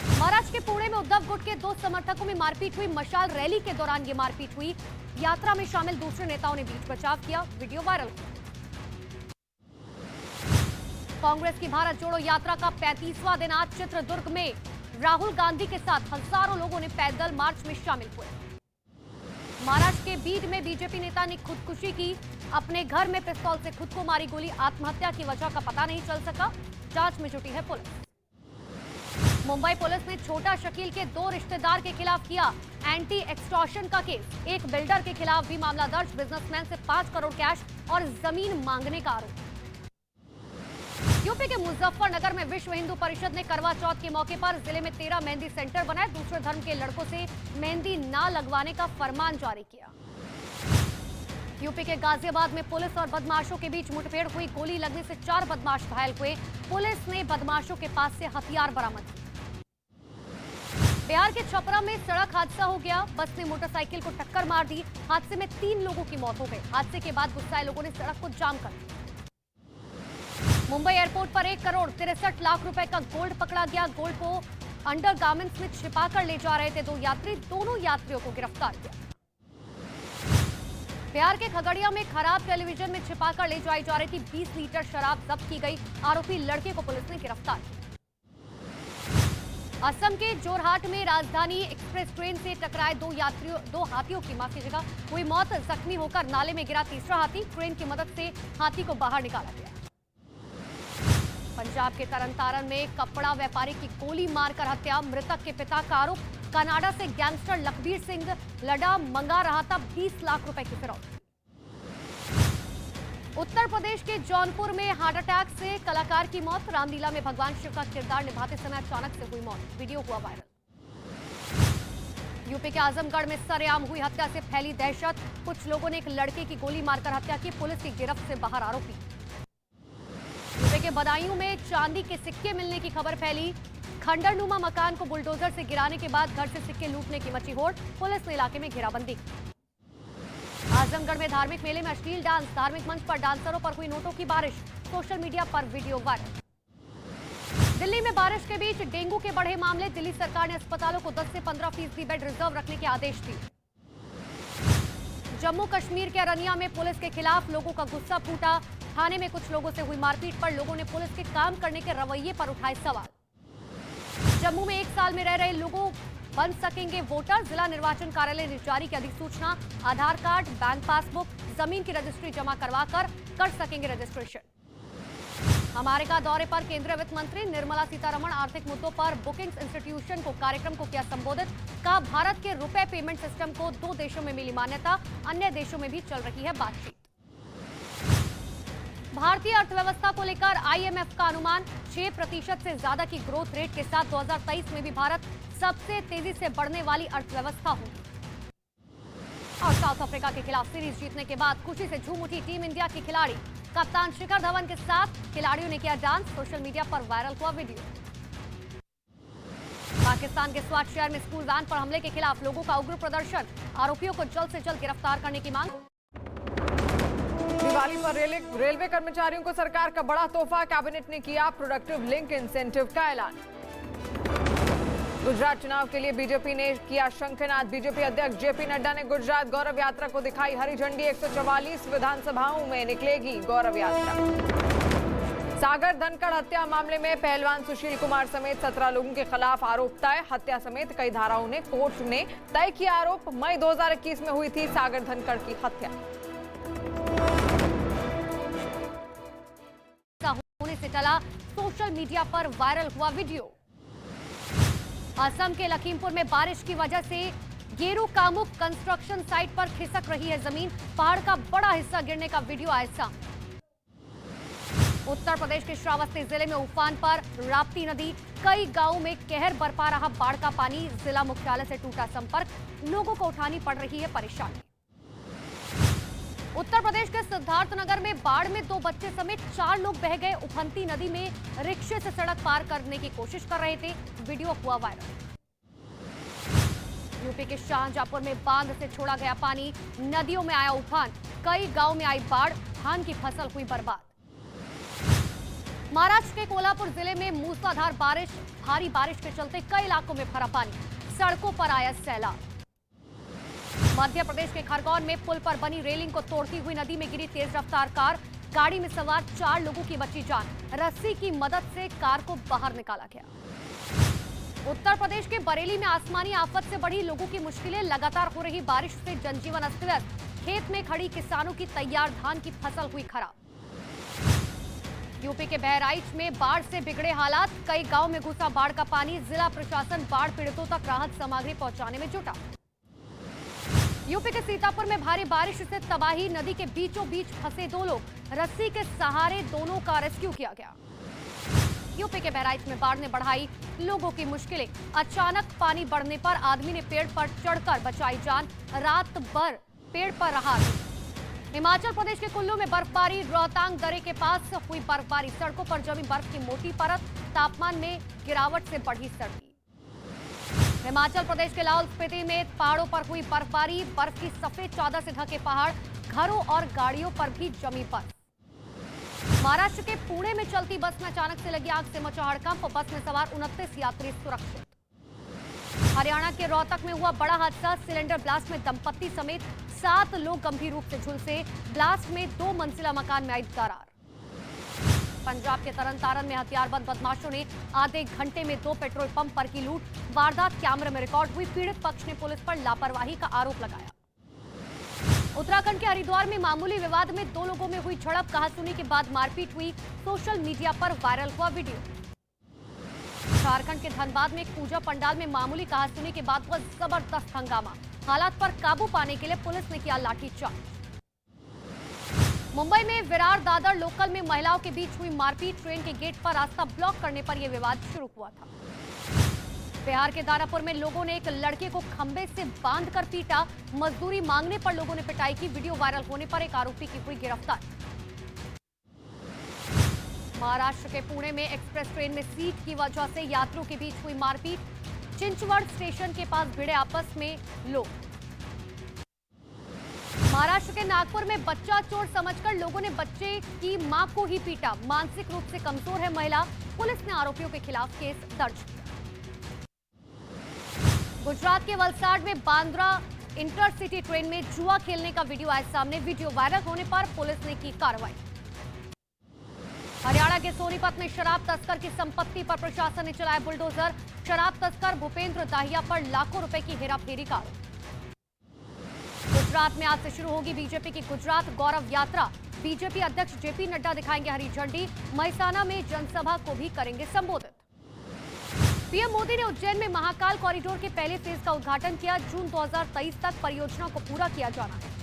महाराष्ट्र के पुणे में उद्धव गुट के 2 समर्थकों में मारपीट हुई। मशाल रैली के दौरान ये मारपीट हुई। यात्रा में शामिल दूसरे नेताओं ने बीच बचाव किया। Video viral. कांग्रेस की भारत जोड़ो यात्रा का 35वां दिन आज चित्रदुर्ग में राहुल गांधी के साथ हजारों लोगों ने पैदल मार्च में शामिल हुए। महाराष्ट्र के बीड में बीजेपी नेता ने खुदकुशी की। अपने घर में पिस्तौल से खुद को मारी गोली। आत्महत्या की वजह का पता नहीं चल सका। जांच में जुटी है पुलिस। मुंबई पुलिस ने छोटा शकील के 2 रिश्तेदार के खिलाफ किया एंटी एक्सटॉर्शन का केस। एक बिल्डर के खिलाफ भी मामला दर्ज। बिजनेसमैन से 5 करोड़ कैश और जमीन मांगने का आरोप। यूपी के मुजफ्फरनगर में विश्व हिंदू परिषद ने करवा चौथ के मौके पर जिले में 13 मेहंदी सेंटर बनाए। दूसरे धर्म के लड़कों से मेहंदी ना लगवाने का फरमान जारी किया। यूपी के गाजियाबाद में पुलिस और बदमाशों के बीच मुठभेड़ हुई। गोली लगने से 4 बदमाश घायल हुए। पुलिस ने बदमाशों के पास से हथियार बरामद किए। बिहार के छपरा में सड़क हादसा हो गया। बस ने मोटरसाइकिल को टक्कर मार दी। हादसे में 3 लोगों की मौत हो गई। हादसे के बाद गुस्साए लोगों ने सड़क को जाम कर दिया। मुंबई एयरपोर्ट पर 1 करोड़ 63 लाख रुपए का गोल्ड पकड़ा गया। गोल्ड को अंडरगारमेंट्स में छिपाकर ले जा रहे थे 2 यात्री। दोनों यात्रियों को गिरफ्तार किया। बिहार के खगड़िया में खराब टेलीविजन में छिपाकर ले जाई जा रही थी 20 लीटर शराब जब्त की गई। आरोपी लड़के को पुलिस ने गिरफ्तार किया। असम के जोरहाट में राजधानी एक्सप्रेस ट्रेन से टकराए 2 हाथियों की हुई मौत। जख्मी होकर नाले में गिरा तीसरा हाथी। ट्रेन की मदद से हाथी को बाहर निकाला गया। पंजाब के तरनतारन में कपड़ा व्यापारी की गोली मारकर हत्या। मृतक के पिता का आरोप, कनाडा से गैंगस्टर लखबीर सिंह लड़ा मंगा रहा था 20 लाख रुपए की फिरौती। उत्तर प्रदेश के जौनपुर में हार्ट अटैक से कलाकार की मौत। रामलीला में भगवान शिव का किरदार निभाते समय अचानक से हुई मौत। वीडियो हुआ वायरल। यूपी के आजमगढ़ में सरेआम हुई हत्या से फैली दहशत। कुछ लोगों ने एक लड़के की गोली मारकर हत्या की। पुलिस की गिरफ्त से बाहर आरोपी। यूपी के बदायूं में चांदी के सिक्के मिलने की खबर फैली। खंडरनुमा मकान को बुलडोजर से गिराने के बाद घर से सिक्के लूटने की मची होड़। पुलिस ने इलाके में घेराबंदी। आजमगढ़ में धार्मिक मेले में अश्लील डांस। धार्मिक मंच पर डांसरों पर हुई नोटों की बारिश। सोशल मीडिया पर वीडियो वायरल। दिल्ली में बारिश के बीच डेंगू के बढ़े मामले। दिल्ली सरकार ने अस्पतालों को 10 से 15% बेड रिजर्व रखने के आदेश दिए। जम्मू कश्मीर के अरनिया में पुलिस के खिलाफ लोगों का गुस्सा फूटा। थाने में कुछ लोगों से हुई मारपीट पर लोगों ने पुलिस के काम करने के रवैये पर उठाए सवाल। जम्मू में 1 साल में रह रहे लोगों बन सकेंगे वोटर। जिला निर्वाचन कार्यालय ने जारी की अधिसूचना। आधार कार्ड, बैंक पासबुक, जमीन की रजिस्ट्री जमा करवाकर कर सकेंगे रजिस्ट्रेशन। अमेरिका दौरे पर केंद्रीय वित्त मंत्री निर्मला सीतारमण आर्थिक मुद्दों पर बुकिंग्स इंस्टीट्यूशन को कार्यक्रम को किया संबोधित। कहा भारत के रुपए पेमेंट सिस्टम को 2 देशों में मिली मान्यता। अन्य देशों में भी चल रही है बातचीत। भारतीय अर्थव्यवस्था को लेकर आईएमएफ का अनुमान 6% से ज्यादा की ग्रोथ रेट के साथ 2023 में भी भारत सबसे तेजी से बढ़ने वाली अर्थव्यवस्था होगी। और साउथ अफ्रीका के खिलाफ सीरीज जीतने के बाद खुशी से झूम उठी टीम इंडिया की खिलाड़ी। कप्तान शिखर धवन के साथ खिलाड़ियों ने किया डांस। सोशल मीडिया पर वायरल हुआ वीडियो। पाकिस्तान के स्वात शहर में स्कूल वैन पर हमले के खिलाफ लोगों का उग्र प्रदर्शन। आरोपियों को जल्द से जल्द गिरफ्तार करने की मांग। दिवाली पर रेलवे कर्मचारियों को सरकार का बड़ा तोहफा। कैबिनेट ने किया प्रोडक्टिव लिंक इंसेंटिव का ऐलान। गुजरात चुनाव के लिए बीजेपी ने किया शंखनाद। बीजेपी अध्यक्ष जेपी नड्डा ने गुजरात गौरव यात्रा को दिखाई हरी झंडी। 144 विधानसभाओं में निकलेगी गौरव यात्रा। सागर धनखड़ हत्या मामले में पहलवान सुशील कुमार समेत 17 लोगों के खिलाफ आरोप तय। हत्या समेत कई धाराओं ने कोर्ट ने तय किया आरोप। मई 2021 में हुई थी सागर धनखड़ की हत्या। होने से टला सोशल मीडिया पर वायरल हुआ वीडियो। असम के लखीमपुर में बारिश की वजह से गेरू कामुक कंस्ट्रक्शन साइट पर खिसक रही है जमीन। पहाड़ का बड़ा हिस्सा गिरने का वीडियो आया सामने। उत्तर प्रदेश के श्रावस्ती जिले में उफान पर राप्ती नदी। कई गांवों में कहर बरपा रहा बाढ़ का पानी। जिला मुख्यालय से टूटा संपर्क। लोगों को उठानी पड़ रही है परेशानी। उत्तर प्रदेश के सिद्धार्थनगर में बाढ़ में 2 बच्चे समेत 4 लोग बह गए। उफनती नदी में रिक्शे से सड़क पार करने की कोशिश कर रहे थे। वीडियो हुआ वायरल। यूपी के शाहजहांपुर में बांध से छोड़ा गया पानी। नदियों में आया उफान। कई गांव में आई बाढ़। धान की फसल हुई बर्बाद। महाराष्ट्र के कोल्हापुर जिले में मूसलाधार बारिश। भारी बारिश के चलते कई इलाकों में भरा पानी। सड़कों पर आया सैलाब। मध्य प्रदेश के खरगोन में पुल पर बनी रेलिंग को तोड़ती हुई नदी में गिरी तेज रफ्तार कार। गाड़ी में सवार 4 लोगों की बची जान। रस्सी की मदद से कार को बाहर निकाला गया। उत्तर प्रदेश के बरेली में आसमानी आफत से बढ़ी लोगों की मुश्किलें। लगातार हो रही बारिश से जनजीवन अस्त व्यस्त। खेत में खड़ी किसानों की तैयार धान की फसल हुई खराब। यूपी के बहराइच में बाढ़ से बिगड़े हालात। कई गांव में घुसा बाढ़ का पानी। जिला प्रशासन बाढ़ पीड़ितों तक राहत सामग्री पहुंचाने में जुटा। यूपी के सीतापुर में भारी बारिश से तबाही। नदी के बीचों बीच फंसे 2 लोग। रस्सी के सहारे दोनों का रेस्क्यू किया गया। यूपी के बहराइच में बाढ़ ने बढ़ाई लोगों की मुश्किलें। अचानक पानी बढ़ने पर आदमी ने पेड़ पर चढ़कर बचाई जान। रात भर पेड़ पर रहा। हिमाचल प्रदेश के कुल्लू में बर्फबारी। रोहतांग दर्रे के पास हुई बर्फबारी। सड़कों पर जमी बर्फ की मोटी परत। तापमान में गिरावट से बढ़ी सर्दी। हिमाचल प्रदेश के लाहौल स्पीति में पहाड़ों पर हुई बर्फबारी, बर्फ की सफेद चादर से ढके पहाड़, घरों और गाड़ियों पर भी जमी बर्फ। महाराष्ट्र के पुणे में चलती बस में अचानक से लगी आग से मचा हड़कंप, बस में सवार 29 यात्री सुरक्षित। हरियाणा के रोहतक में हुआ बड़ा हादसा, सिलेंडर ब्लास्ट में दंपत्ति समेत 7 लोग गंभीर रूप से झुलसे, ब्लास्ट में 2 मंजिला मकान में आई दरार। पंजाब के तरनतारन में हथियारबंद बदमाशों ने आधे घंटे में 2 पेट्रोल पंप पर की लूट, वारदात कैमरे में रिकॉर्ड हुई, पीड़ित पक्ष ने पुलिस पर लापरवाही का आरोप लगाया। उत्तराखंड के हरिद्वार में मामूली विवाद में 2 लोगों में हुई झड़प, कहासुनी के बाद मारपीट हुई, सोशल मीडिया पर वायरल हुआ वीडियो। झारखंड के धनबाद में एक पूजा पंडाल में मामूली कहासुनी के बाद हुआ जबरदस्त हंगामा, हालात पर काबू पाने के लिए पुलिस ने किया लाठीचार्ज। मुंबई में विरार दादर लोकल में महिलाओं के बीच हुई मारपीट, ट्रेन के गेट पर रास्ता ब्लॉक करने पर यह विवाद शुरू हुआ था। बिहार के दानापुर में लोगों ने एक लड़के को खंबे से बांधकर पीटा, मजदूरी मांगने पर लोगों ने पिटाई की, वीडियो वायरल होने पर एक आरोपी की हुई गिरफ्तार। महाराष्ट्र के पुणे में एक्सप्रेस ट्रेन में सीट की वजह से यात्रियों के बीच हुई मारपीट, चिंचवड़ स्टेशन के पास भिड़े आपस में लोग। महाराष्ट्र के नागपुर में बच्चा चोर समझकर लोगों ने बच्चे की मां को ही पीटा, मानसिक रूप से कमजोर है महिला, पुलिस ने आरोपियों के खिलाफ केस दर्ज किया। गुजरात के वलसाड में बांद्रा इंटरसिटी ट्रेन में जुआ खेलने का वीडियो आया सामने, वीडियो वायरल होने पर पुलिस ने की कार्रवाई। हरियाणा के सोनीपत में शराब तस्कर की संपत्ति पर प्रशासन ने चलाया बुलडोजर, शराब तस्कर भूपेंद्र दाहिया पर लाखों रुपए की हेराफेरी का आरोप। गुजरात में आज से शुरू होगी बीजेपी की गुजरात गौरव यात्रा, बीजेपी अध्यक्ष जेपी नड्डा दिखाएंगे हरी झंडी, महिसाना में जनसभा को भी करेंगे संबोधित। पीएम मोदी ने उज्जैन में महाकाल कॉरिडोर के पहले फेज का उद्घाटन किया, जून 2023 तक परियोजना को पूरा किया जाना है।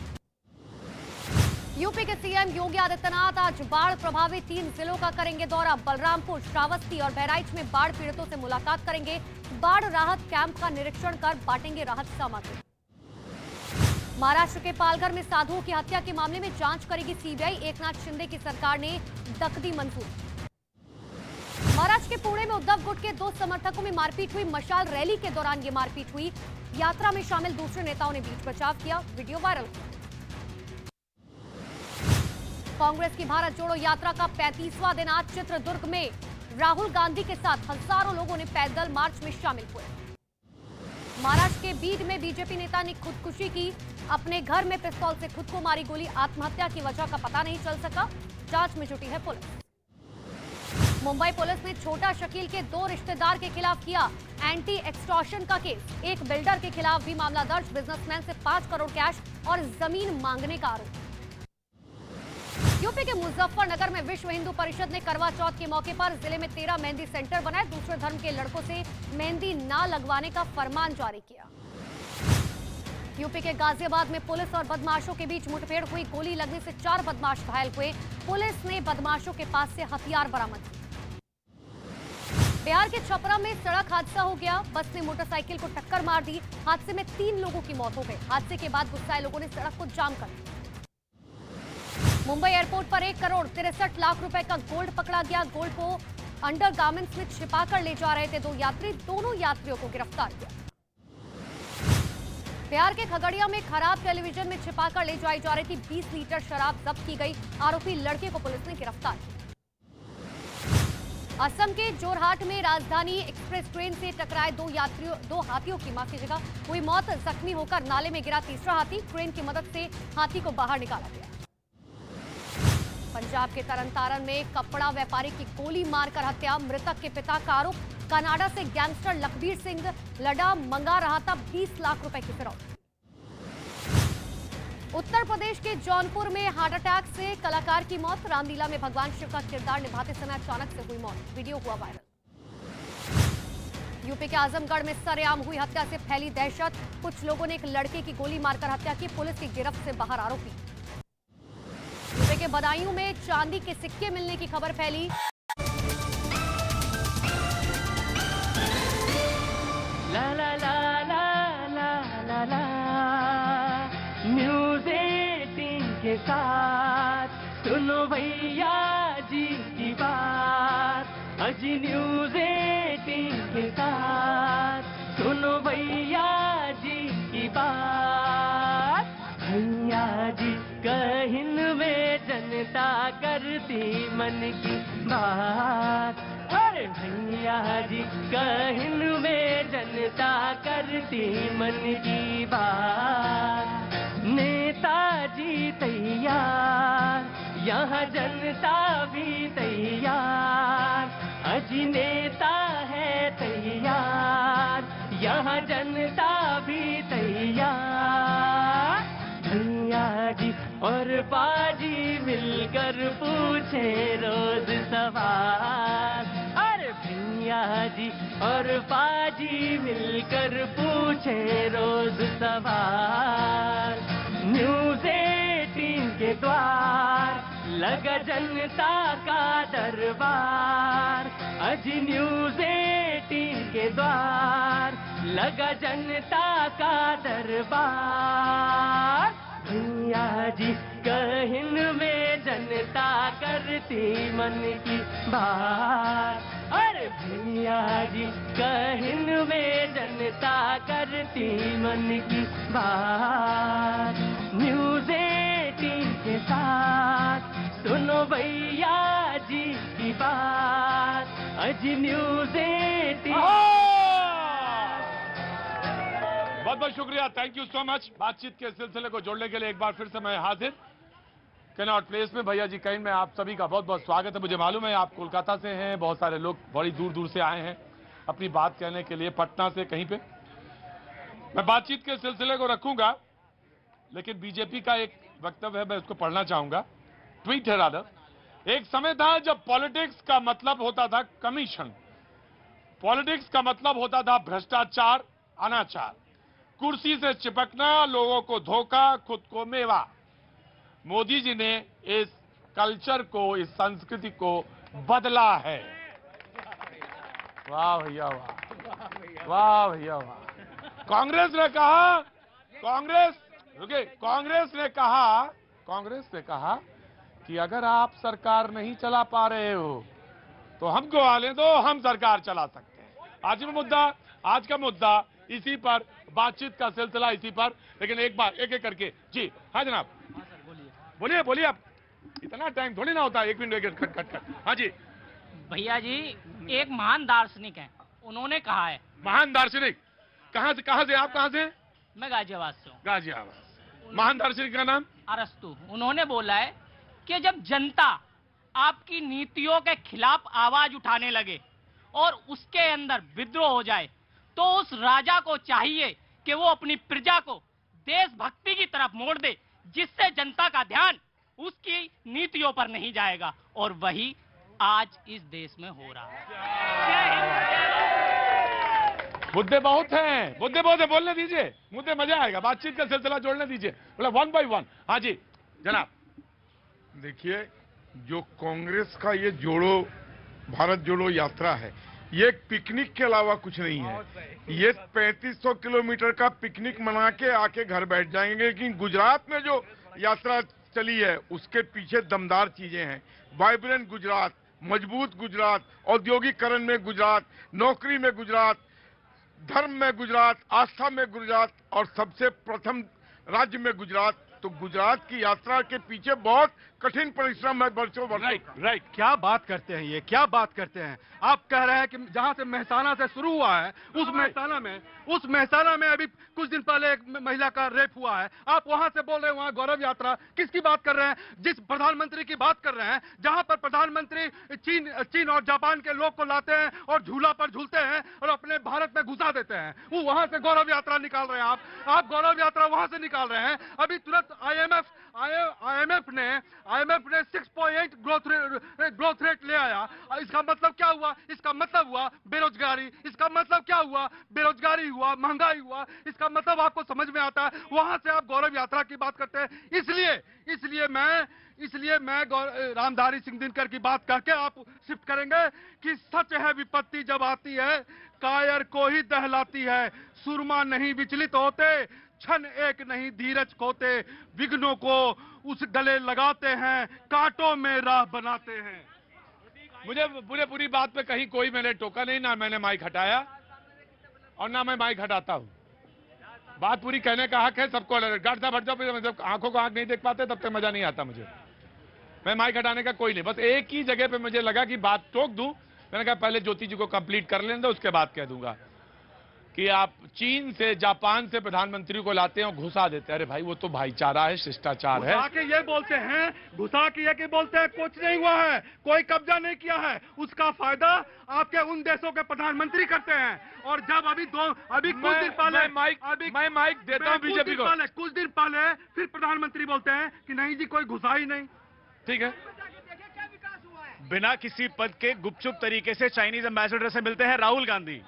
यूपी के सीएम योगी आदित्यनाथ आज बाढ़ प्रभावित 3 जिलों का करेंगे दौरा, बलरामपुर, श्रावस्ती और बहराइच में बाढ़ पीड़ितों से मुलाकात करेंगे, बाढ़ राहत कैंप का निरीक्षण कर बांटेंगे राहत सामग्री। महाराष्ट्र के पालघर में साधुओं की हत्या के मामले में जांच करेगी सीबीआई, एकनाथ शिंदे की सरकार ने दी मंजूरी। महाराष्ट्र के पुणे में उद्धव गुट के 2 समर्थकों में मारपीट हुई, मशाल रैली के दौरान ये मारपीट हुई, यात्रा में शामिल दूसरे नेताओं ने बीच बचाव किया, वीडियो वायरल हुआ। कांग्रेस की भारत जोड़ो यात्रा का 35वां दिन आज चित्रदुर्ग में राहुल गांधी के साथ हजारों लोगों ने पैदल मार्च में शामिल हुए। महाराष्ट्र के बीड में बीजेपी नेता ने खुदकुशी की, अपने घर में पिस्तौल से खुद को मारी गोली, आत्महत्या की वजह का पता नहीं चल सका, जांच में जुटी है पुलिस। मुंबई पुलिस ने छोटा शकील के 2 रिश्तेदार के खिलाफ किया एंटी एक्सटॉर्शन का केस, एक बिल्डर के खिलाफ भी मामला दर्ज, बिजनेसमैन से 5 करोड़ कैश और जमीन मांगने का आरोप। यूपी के मुजफ्फरनगर में विश्व हिंदू परिषद ने करवा चौथ के मौके पर जिले में 13 मेहंदी सेंटर बनाए, दूसरे धर्म के लड़कों से मेहंदी ना लगवाने का फरमान जारी किया। यूपी के गाजियाबाद में पुलिस और बदमाशों के बीच मुठभेड़ हुई, गोली लगने से 4 बदमाश घायल हुए, पुलिस ने बदमाशों के पास से हथियार बरामद किए। बिहार के छपरा में सड़क हादसा हो गया, बस ने मोटरसाइकिल को टक्कर मार दी, हादसे में 3 लोगों की मौत हो गई, हादसे के बाद गुस्साए लोगों ने सड़क को जाम कर दिया। मुंबई एयरपोर्ट पर 1 करोड़ 63 लाख रुपए का गोल्ड पकड़ा गया, गोल्ड को अंडरगारमेंट्स में छिपाकर ले जा रहे थे 2 यात्री, दोनों यात्रियों को गिरफ्तार किया। बिहार के खगड़िया में खराब टेलीविजन में छिपाकर ले जाई जा रही थी 20 लीटर शराब जब्त की गई, आरोपी लड़के को पुलिस ने गिरफ्तार किया। असम के जोरहाट में राजधानी एक्सप्रेस ट्रेन से टकराए 2 हाथियों की हुई मौत, जख्मी होकर नाले में गिरा तीसरा हाथी, ट्रेन की मदद से हाथी को बाहर निकाला गया। पंजाब के तरनतारन में कपड़ा व्यापारी की गोली मारकर हत्या, मृतक के पिता का आरोप, कनाडा से गैंगस्टर लखबीर सिंह लड़ा मंगा रहा था 20 लाख रुपए की फिरौती। उत्तर प्रदेश के जौनपुर में हार्ट अटैक से कलाकार की मौत, रामलीला में भगवान शिव का किरदार निभाते समय अचानक से हुई मौत, वीडियो हुआ वायरल। यूपी के आजमगढ़ में सरेआम हुई हत्या से फैली दहशत, कुछ लोगों ने एक लड़के की गोली मारकर हत्या की, पुलिस की गिरफ्त से बाहर आरोपी। यूपी के बदायूं में चांदी के सिक्के मिलने की खबर फैली। ला ला ला ला ला ला ला न्यूज़ 18 के साथ सुनो भैया जी की बात, अजी न्यूज़ 18 के साथ सुनो भैया। मन की बात। अरे भैया जी कहन में जनता करती मन की बात। नेताजी तैयार, यहाँ जनता भी तैयार, अजी नेता है तैयार, यहाँ जनता भी तैयार। भैया जी और बाजी मिलकर पूछे रोज सवाल। अरे भैया जी और बाजी मिलकर पूछे रोज सवाल। न्यूज़ 18 के द्वार लगा जनता का दरबार। अजी न्यूज़ 18 के द्वार लगा जनता का दरबार। भैया जी कहन में जनता करती मन की बात। अरे भैया जी कहन में जनता करती मन की बात। न्यूज़ 18 के साथ सुनो भैया जी की बात। अजी न्यूज़ 18। बहुत बहुत शुक्रिया, थैंक यू सो मच। बातचीत के सिलसिले को जोड़ने के लिए एक बार फिर से मैं हाजिर कैनॉट प्लेस में। भैया जी कहीं में आप सभी का बहुत बहुत स्वागत है। मुझे मालूम है आप कोलकाता से हैं, बहुत सारे लोग बड़ी दूर दूर से आए हैं अपनी बात कहने के लिए, पटना से कहीं पे। मैं बातचीत के सिलसिले को रखूंगा, लेकिन बीजेपी का एक वक्तव्य है, मैं उसको पढ़ना चाहूंगा। ट्वीट है रादर। एक समय था जब पॉलिटिक्स का मतलब होता था कमीशन, पॉलिटिक्स का मतलब होता था भ्रष्टाचार, अनाचार, कुर्सी से चिपकना, लोगों को धोखा, खुद को मेवा। मोदी जी ने इस कल्चर को, इस संस्कृति को बदला है। वाह भैया वाह, वाह भैया वाह। कांग्रेस ने कहा, कांग्रेस ने कहा कि अगर आप सरकार नहीं चला पा रहे हो तो हमको आने दो, हम सरकार चला सकते हैं। आज का मुद्दा इसी पर, बातचीत का सिलसिला इसी पर। लेकिन एक बार एक एक करके। जी हाँ जनाब, बोलिए आप। इतना टाइम थोड़ी ना होता, एक मिनट कट। हाँ जी भैया जी, एक महान दार्शनिक हैं, उन्होंने कहा है। महान दार्शनिक? कहाँ से आप कहाँ से? मैं गाजियाबाद से हूँ। गाजियाबाद। महान दार्शनिक का नाम? अरस्तु। उन्होंने बोला है कि जब जनता आपकी नीतियों के खिलाफ आवाज उठाने लगे और उसके अंदर विद्रोह हो जाए, तो उस राजा को चाहिए कि वो अपनी प्रजा को देशभक्ति की तरफ मोड़ दे, जिससे जनता का ध्यान उसकी नीतियों पर नहीं जाएगा। और वही आज इस देश में हो रहा है। मुद्दे बहुत हैं, बोलने दीजिए, मुद्दे मजा आएगा, बातचीत का सिलसिला जोड़ने दीजिए, मतलब 1 by 1। हाँ जी जनाब। देखिए, जो कांग्रेस का ये भारत जोड़ो यात्रा है, ये एक पिकनिक के अलावा कुछ नहीं है। ये 3500 किलोमीटर का पिकनिक मना के आके घर बैठ जाएंगे। लेकिन गुजरात में जो यात्रा चली है उसके पीछे दमदार चीजें हैं। वाइब्रेंट गुजरात, मजबूत गुजरात, औद्योगिकरण में गुजरात, नौकरी में गुजरात, धर्म में गुजरात, आस्था में गुजरात और सबसे प्रथम राज्य में गुजरात। तो गुजरात की यात्रा के पीछे बहुत कठिन परिश्रम है, वर्षों। राइट। क्या बात करते हैं ये, क्या बात करते हैं आप? कह रहे हैं कि जहां से मेहसाना से शुरू हुआ है, उस मेहसाना में अभी कुछ दिन पहले एक महिला का रेप हुआ है। आप वहां से बोल रहे हैं वहां गौरव यात्रा। किसकी बात कर रहे हैं? जिस प्रधानमंत्री की बात कर रहे हैं, जहां पर प्रधानमंत्री चीन और जापान के लोग को लाते हैं और झूला पर झूलते हैं और अपने भारत में घुसा देते हैं, वो वहां से गौरव यात्रा निकाल रहे हैं आप गौरव यात्रा वहां से निकाल रहे हैं। अभी तुरंत IMF ने 6.8 ग्रोथ रेट ले आया। इसका मतलब क्या हुआ? इसका मतलब हुआ बेरोजगारी। इसका मतलब क्या हुआ? बेरोजगारी हुआ, महंगाई हुआ। इसका मतलब आपको समझ में आता है। वहां से आप गौरव यात्रा की बात करते हैं। इसलिए मैं रामधारी सिंह दिनकर की बात करके आप शिफ्ट करेंगे कि सच है विपत्ति जब आती है, कायर को ही दहलाती है। सुरमा नहीं विचलित होते, क्षण एक नहीं धीरज खोते, विघ्नों को उस गले लगाते हैं, कांटों में राह बनाते हैं। मुझे पूरी बात पे कहीं कोई मैंने टोका नहीं, ना मैंने माइक हटाया और ना मैं माइक हटाता हूं। बात पूरी कहने का हक है सबको। गार्ड साहब हट जाओ, जब आंखों को आंख नहीं देख पाते तब तक मजा नहीं आता मुझे। मैं माइक हटाने का कोई नहीं, बस एक ही जगह पे मुझे लगा कि बात टोक दूं। मैंने कहा पहले ज्योति जी को कंप्लीट कर लेने दो, उसके बाद कह दूंगा कि आप चीन से, जापान से प्रधानमंत्री को लाते हैं और घुसा देते हैं। अरे भाई वो तो भाईचारा है, शिष्टाचार है। घुसा के ये बोलते हैं, घुसा के ये बोलते हैं कुछ नहीं हुआ है, कोई कब्जा नहीं किया है, उसका फायदा आपके उन देशों के प्रधानमंत्री करते हैं। और जब अभी कुछ दिन पहले मैं माइक देता हूं बीजेपी को, कुछ दिन पहले फिर प्रधानमंत्री बोलते हैं कि नहीं जी कोई घुसा ही नहीं। ठीक है, बिना किसी पद के गुपचुप तरीके से चाइनीज एम्बेसडर से मिलते हैं राहुल गांधी।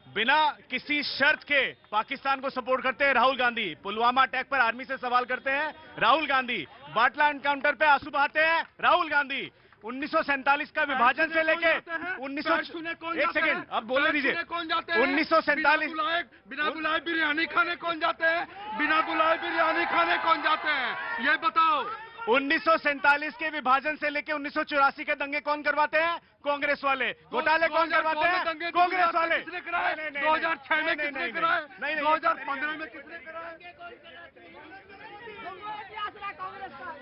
बिना किसी शर्त के पाकिस्तान को सपोर्ट करते हैं राहुल गांधी। पुलवामा अटैक पर आर्मी से सवाल करते हैं राहुल गांधी। बाटला एनकाउंटर पे आंसू बहाते हैं राहुल गांधी। 1947 का विभाजन से लेके 1 सेकेंड अब बोलने दीजिए। 1947 बिना बुलाए बिरयानी खाने कौन जाते हैं? बिना बुलाए बिरयानी खाने कौन जाते हैं? ये बताओ। 1947 के विभाजन से लेके 1984 के दंगे कौन करवाते हैं? कांग्रेस वाले। घोटाले कौन करवाते हैं? कांग्रेस वाले। 2006 में किसने कराए? 2015 में किसने कराए?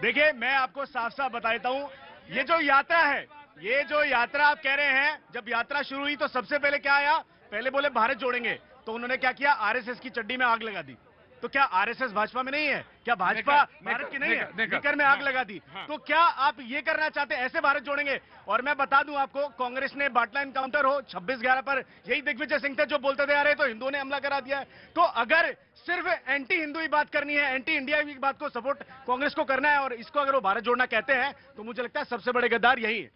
देखिए मैं आपको साफ साफ बता देता हूं, ये जो यात्रा है, ये जो यात्रा आप कह रहे हैं, जब यात्रा शुरू हुई तो सबसे पहले क्या आया? पहले बोले भारत जोड़ेंगे, तो उन्होंने क्या किया? आरएसएस की चड्डी में आग लगा दी। तो क्या आरएसएस भाजपा में नहीं है? क्या भाजपा भारत की नहीं है? निकर में आग लगा दी। तो क्या आप ये करना चाहते हैं? ऐसे भारत जोड़ेंगे? और मैं बता दूं आपको, कांग्रेस ने बाटला एनकाउंटर हो 26/11 पर, यही दिग्विजय सिंह थे जो बोलते थे अरे तो हिंदुओं ने हमला करा दिया है। तो अगर सिर्फ एंटी हिंदू ही बात करनी है, एंटी इंडिया की बात को सपोर्ट कांग्रेस को करना है, और इसको अगर वो भारत जोड़ना कहते हैं, तो मुझे लगता है सबसे बड़े गद्दार यही है।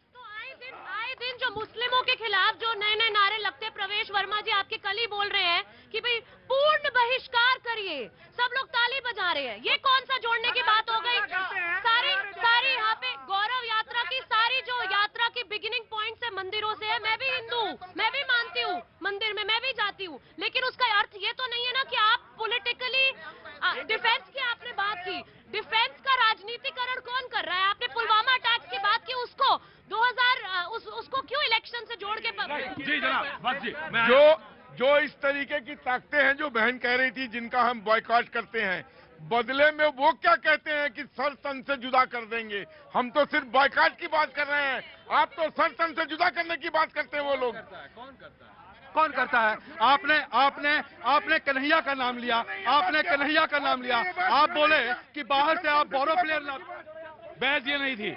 आए दिन जो मुस्लिमों के खिलाफ जो नए नए नारे लगते हैं, प्रवेश वर्मा जी आपके कल ही बोल रहे हैं कि भाई पूर्ण बहिष्कार करिए, सब लोग ताली बजा रहे हैं। ये कौन सा जोड़ने की बात हो गई? सारी यहाँ पे गौरव यात्रा की सारी जो यात्रा की बिगिनिंग पॉइंट है मंदिरों से है। मैं भी हिंदू हूँ, मैं भी मानती हूँ मंदिर में, मैं भी जाती हूँ, लेकिन उसका अर्थ ये तो नहीं है ना कि आप पॉलिटिकली डिफेंस की आपने बात की, डिफेंस का राजनीतिकरण कौन कर रहा है? आपने पुलवामा अटैक की बात की, उसको 2000 उसको क्यों इलेक्शन से जोड़ के जी जनाब, बस जी जो इस तरीके की ताकतें हैं जो बहन कह रही थी जिनका हम बॉयकॉट करते हैं, बदले में वो क्या कहते हैं कि सर तन से जुदा कर देंगे। हम तो सिर्फ बॉयकॉट की बात कर रहे हैं, आप तो सर तन से जुदा करने की बात करते हैं। वो लोग कौन करता है? आपने कन्हैया का नाम लिया, आपने कन्हैया का नाम लिया। आप बोले कि बाहर से आप बोरो प्लेयर ला। बहस ये नहीं थी।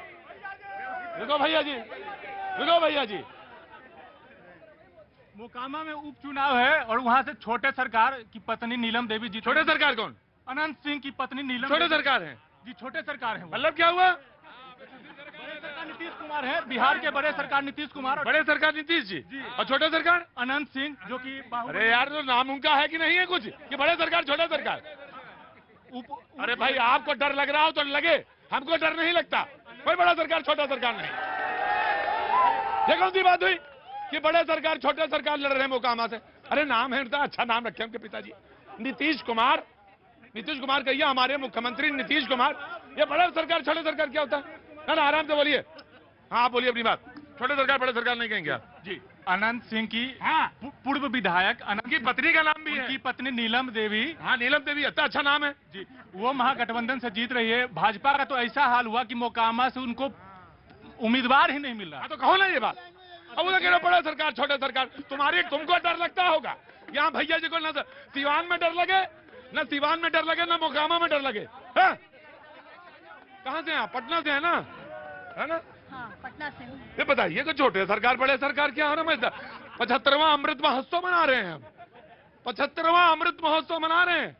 रुको भैया जी, रुको भैया जी। मोकामा में उपचुनाव है और वहां से छोटे सरकार की पत्नी नीलम देवी जी। छोटे सरकार कौन? अनंत सिंह की पत्नी नीलम। छोटे सरकार है जी, छोटे सरकार है। मतलब क्या हुआ? बड़े सरकार नीतीश कुमार है, बिहार के बड़े सरकार नीतीश कुमार। बड़े सरकार नीतीश जी, और छोटे सरकार अनंत सिंह, जो कि अरे यार तो नाम उनका है कि नहीं है कुछ कि बड़े सरकार छोटे सरकार? अरे भाई आपको डर लग रहा हो तो लगे, हमको डर नहीं लगता। कोई बड़ा सरकार छोटा सरकार नहीं। ये कौन सी बात हुई कि बड़े सरकार छोटे सरकार लड़ रहे हैं मोकामा से? अरे नाम है इतना अच्छा नाम रखे उनके पिताजी, नीतीश कुमार। नीतीश कुमार कहिए, हमारे मुख्यमंत्री नीतीश कुमार। ये बड़ा सरकार छोटे सरकार क्या होता है? ना आराम से बोलिए। हाँ बोलिए अपनी बात। छोटे सरकार बड़े सरकार नहीं कहेंगे आप जी। अनंत सिंह की पूर्व विधायक, अनंत की पत्नी का नाम भी है, उनकी पत्नी नीलम देवी। हाँ नीलम देवी, अच्छा नाम है जी। वो महागठबंधन से जीत रही है। भाजपा का तो ऐसा हाल हुआ कि मोकामा से उनको उम्मीदवार ही नहीं मिल रहा। तो कहो ना ये बात। अब वो कह रहे बड़ा सरकार छोटे सरकार, तुमको डर लगता होगा। यहाँ भैया जी को न सिवान में डर लगे, न सिवान में डर लगे, न मोकामा में डर लगे। कहाँ से हैं? पटना से है ना? है ना? हाँ, पटना से। ये बताइए कि छोटे सरकार बड़े सरकार क्या हो रहा है? 75वां अमृत महोत्सव मना रहे हैं हम, 75वां अमृत महोत्सव मना रहे हैं।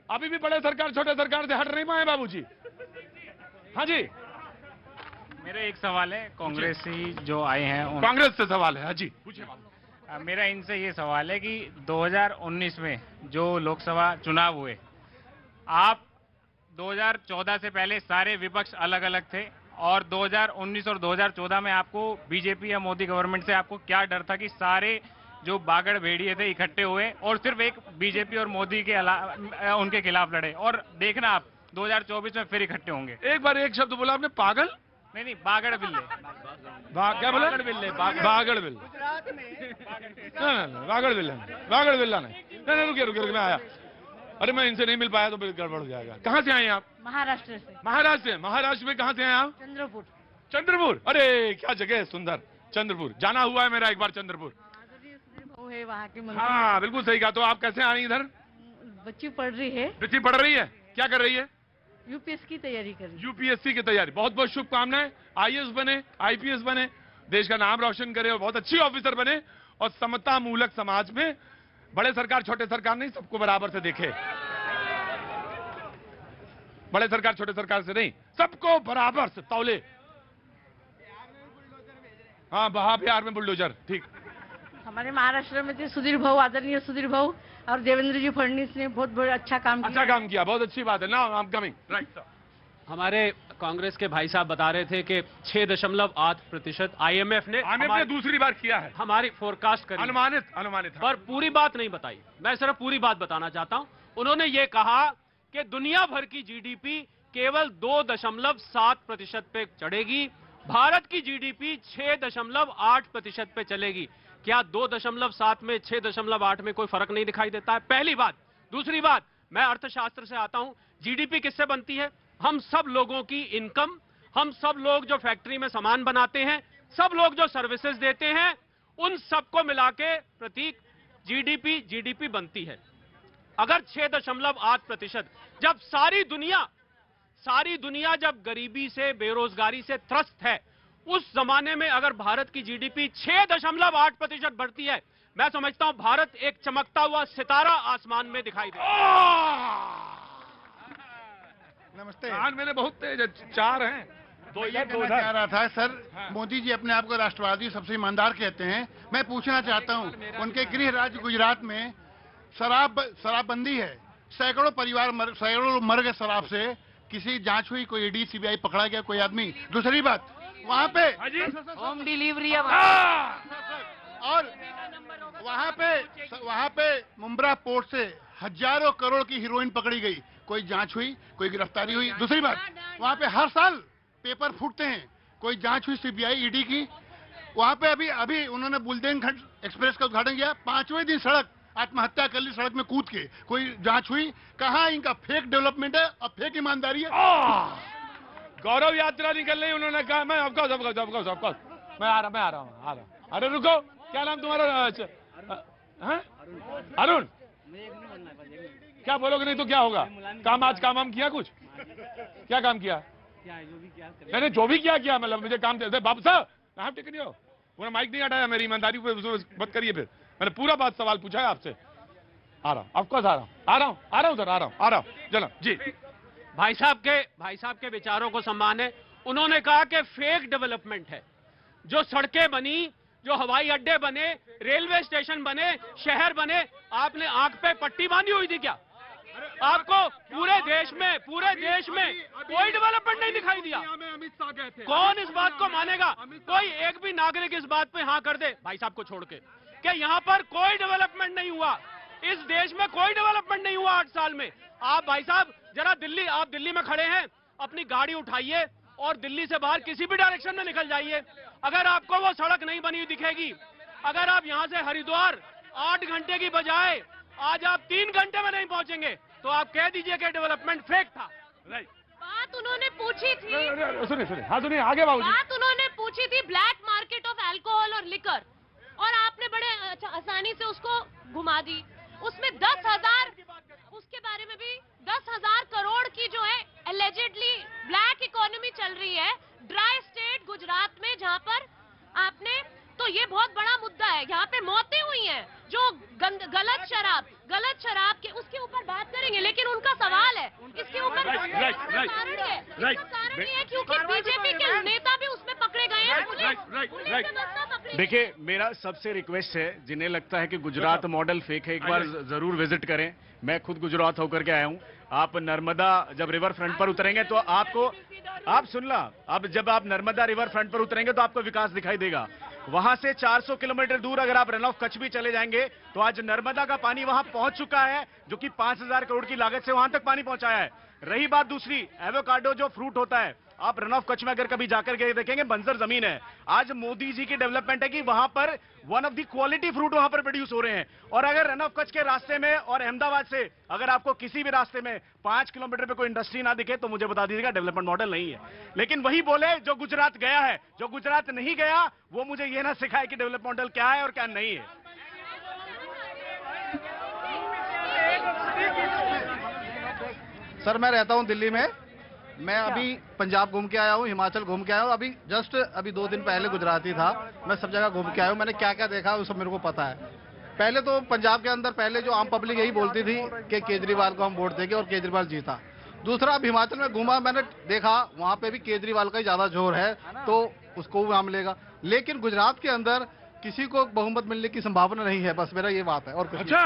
अभी भी बड़े सरकार छोटे सरकार से हट नहीं पाए बाबूजी। हाँ जी, मेरा एक सवाल है, कांग्रेसी जो आए हैं कांग्रेस से सवाल है। हाँ जी पूछिए। मेरा इनसे ये सवाल है कि 2019 में जो लोकसभा चुनाव हुए, आप 2014 से पहले सारे विपक्ष अलग अलग थे, और 2019 और 2014 में आपको बीजेपी या मोदी गवर्नमेंट से आपको क्या डर था कि सारे जो बागड़ भेड़िए थे इकट्ठे हुए और सिर्फ एक बीजेपी और मोदी के उनके खिलाफ लड़े, और देखना आप 2024 में फिर इकट्ठे होंगे। एक बार एक शब्द बोला आपने, पागल? नहीं, बागड़ बिल्ले। क्या बोला? बागड़ बिल्ले। बागड़ बिल्ले। बागड़ बिल्ला नहीं, बागड़ बिल्ला नहीं। रुकिए मैं आया। अरे मैं इनसे नहीं मिल पाया तो फिर गड़बड़ हो जाएगा। कहाँ से आए आप? महाराष्ट्र से। महाराष्ट्र में कहाँ से आए आप? चंद्रपुर। चंद्रपुर, अरे क्या जगह है सुंदर। चंद्रपुर जाना हुआ है मेरा एक बार चंद्रपुर। है वहाँ के मंत्री। हाँ बिल्कुल सही कहा। तो आप कैसे आई इधर? बच्ची पढ़ रही है। बच्ची पढ़ रही है, क्या कर रही है? यूपीएससी की तैयारी कर रही है। यूपीएससी की तैयारी, बहुत बहुत शुभकामनाएं। आईएएस बने, आईपीएस बने, देश का नाम रोशन करे और बहुत अच्छी ऑफिसर बने और समता मूलक समाज में बड़े सरकार छोटे सरकार नहीं, सबको बराबर से देखे। बड़े सरकार छोटे सरकार से नहीं, सबको बराबर से तौले। हाँ बिहार में बुलडोजर, ठीक। हमारे महाराष्ट्र में थे सुधीर भाऊ, आदरणीय सुधीर भाऊ और देवेंद्र जी फडणवीस ने बहुत अच्छा काम किया। अच्छा काम किया, बहुत अच्छी बात है। Now I am coming, right sir. हमारे कांग्रेस के भाई साहब बता रहे थे कि 6.8% IMF ने दूसरी बार किया है, हमारी फोरकास्ट करी, अनुमानित पर पूरी बात नहीं बताई। मैं सिर्फ पूरी बात बताना चाहता हूं। उन्होंने ये कहा कि दुनिया भर की जीडीपी केवल 2.7% पे चढ़ेगी, भारत की जीडीपी 6.8% पे चलेगी। क्या 2.7 में 6.8 में कोई फर्क नहीं दिखाई देता है? पहली बात। दूसरी बात, मैं अर्थशास्त्र से आता हूं। जीडीपी किससे बनती है? हम सब लोगों की इनकम, हम सब लोग जो फैक्ट्री में सामान बनाते हैं, सब लोग जो सर्विसेज देते हैं, उन सबको मिला के प्रतीक जीडीपी बनती है। अगर 6.8%, जब सारी दुनिया जब गरीबी से, बेरोजगारी से त्रस्त है, उस जमाने में अगर भारत की जीडीपी 6.8% बढ़ती है, मैं समझता हूं भारत एक चमकता हुआ सितारा आसमान में दिखाई दे। नमस्ते। मैंने बहुत तेज, 4 हैं। तो ये कहना चाह रहा था सर, मोदी जी अपने आप को राष्ट्रवादी सबसे ईमानदार कहते हैं। मैं पूछना चाहता हूं, उनके गृह राज्य गुजरात में शराबबंदी है, सैकड़ों लोग मर गए शराब से। किसी जांच हुई? कोई ईडी सीबीआई पकड़ा गया कोई आदमी? दूसरी बात, वहाँ पे होम डिलीवरी है और वहाँ पे मुंब्रा पोर्ट से हजारों करोड़ की हीरोइन पकड़ी गई, कोई जांच हुई? कोई गिरफ्तारी हुई? दूसरी बात, वहाँ पे हर साल पेपर फूटते हैं, कोई जांच हुई सीबीआई ईडी की? वहाँ पे अभी उन्होंने बुंदेलखंड एक्सप्रेस का उद्घाटन किया, 5वें दिन सड़क आत्महत्या कर ली सड़क में कूद के, कोई जांच हुई? कहाँ इनका फेक डेवलपमेंट है और फेक ईमानदारी है? गौरव यात्रा निकल रही, उन्होंने कहा मैं ऑफकोर्स मैं आ रहा हूँ। अरे रुको, क्या नाम तुम्हारा? अरुण। क्या बोलोगे नहीं तो क्या होगा? आज काम किया कुछ? क्या काम किया? मैंने जो भी किया मतलब मुझे काम दे। बाबू साहब टिकट नहीं हो, पूरा माइक नहीं हटाया, मेरी ईमानदारी पे मत करिए। फिर मैंने पूरा बात सवाल पूछा है आपसे। आ रहा हूँ, ऑफकोर्स आ रहा हूँ जनाब जी। भाई साहब के विचारों को सम्मान है। उन्होंने कहा कि फेक डेवलपमेंट है, जो सड़कें बनी, जो हवाई अड्डे बने, रेलवे स्टेशन बने, शहर बने, आपने आंख पे पट्टी बांधी हुई थी क्या? आपको पूरे देश में कोई डेवलपमेंट नहीं दिखाई दिया? अमित शाह गए थे। कौन इस बात को मानेगा? कोई एक भी नागरिक इस बात पे हाँ कर दे, भाई साहब को छोड़ के, कि यहाँ पर कोई डेवलपमेंट नहीं हुआ, इस देश में कोई डेवलपमेंट नहीं हुआ 8 साल में। आप भाई साहब जरा आप दिल्ली में खड़े हैं, अपनी गाड़ी उठाइए और दिल्ली से बाहर किसी भी डायरेक्शन में निकल जाइए, अगर आपको वो सड़क नहीं बनी हुई दिखेगी। अगर आप यहाँ से हरिद्वार 8 घंटे की बजाय आज आप 3 घंटे में नहीं पहुंचेंगे, तो आप कह दीजिए कि डेवलपमेंट फेक था। बात उन्होंने पूछी थी, सुनिए आगे बाबूजी। बात उन्होंने पूछी थी ब्लैक मार्केट ऑफ अल्कोहल और लिकर, और आपने बड़े आसानी से उसको घुमा दी। उसमें 10,000, उसके बारे में भी 10,000 करोड़ की जो है एलिजिडली ब्लैक इकोनॉमी चल रही है ड्राई स्टेट गुजरात में, जहां पर आपने, तो ये बहुत बड़ा मुद्दा है। यहाँ पे मौतें हुई हैं जो गलत शराब के, उसके ऊपर बात करेंगे, लेकिन उनका सवाल है इसके ऊपर कारण ये है क्योंकि बीजेपी के नेता भी उसमें पकड़े गए हैं। देखिए, मेरा सबसे रिक्वेस्ट है, जिन्हें लगता है कि गुजरात मॉडल फेक है, एक बार जरूर विजिट करें। मैं खुद गुजरात होकर के आया हूँ। आप नर्मदा जब रिवर फ्रंट पर उतरेंगे तो आप सुनना, अब जब आप नर्मदा रिवर फ्रंट पर उतरेंगे तो आपको विकास दिखाई देगा। वहां से 400 किलोमीटर दूर अगर आप रन ऑफ कच्छ भी चले जाएंगे तो आज नर्मदा का पानी वहां पहुंच चुका है, जो कि 5,000 करोड़ की लागत से वहां तक पानी पहुंचाया है। रही बात दूसरी, एवोकाडो जो फ्रूट होता है, आप रन ऑफ कच्छ में अगर कभी जाकर के देखेंगे बंजर जमीन है। आज मोदी जी की डेवलपमेंट है कि वहां पर one of the quality fruit वहां पर प्रोड्यूस हो रहे हैं। और अगर रन ऑफ कच्छ के रास्ते में और अहमदाबाद से अगर आपको किसी भी रास्ते में 5 किलोमीटर पे कोई इंडस्ट्री ना दिखे तो मुझे बता दीजिएगा डेवलपमेंट मॉडल नहीं है। लेकिन वही बोले जो गुजरात गया है, जो गुजरात नहीं गया वो मुझे ये ना सिखाए कि डेवलपमेंट मॉडल क्या है और क्या नहीं है। सर मैं रहता हूं दिल्ली में, मैं अभी पंजाब घूम के आया हूं, हिमाचल घूम के आया हूं, अभी 2 दिन पहले गुजराती था। मैं सब जगह घूम के आया हूं, मैंने क्या क्या देखा वो सब मेरे को पता है। पहले तो पंजाब के अंदर पहले जो आम पब्लिक यही बोलती थी कि केजरीवाल को हम वोट देंगे और केजरीवाल जीता। दूसरा अब हिमाचल में घूमा, मैंने देखा वहां पे भी केजरीवाल का ही ज्यादा जोर है तो उसको भी वहां मिलेगा। लेकिन गुजरात के अंदर किसी को बहुमत मिलने की संभावना नहीं है, बस मेरा ये बात है। और कुछ अच्छा,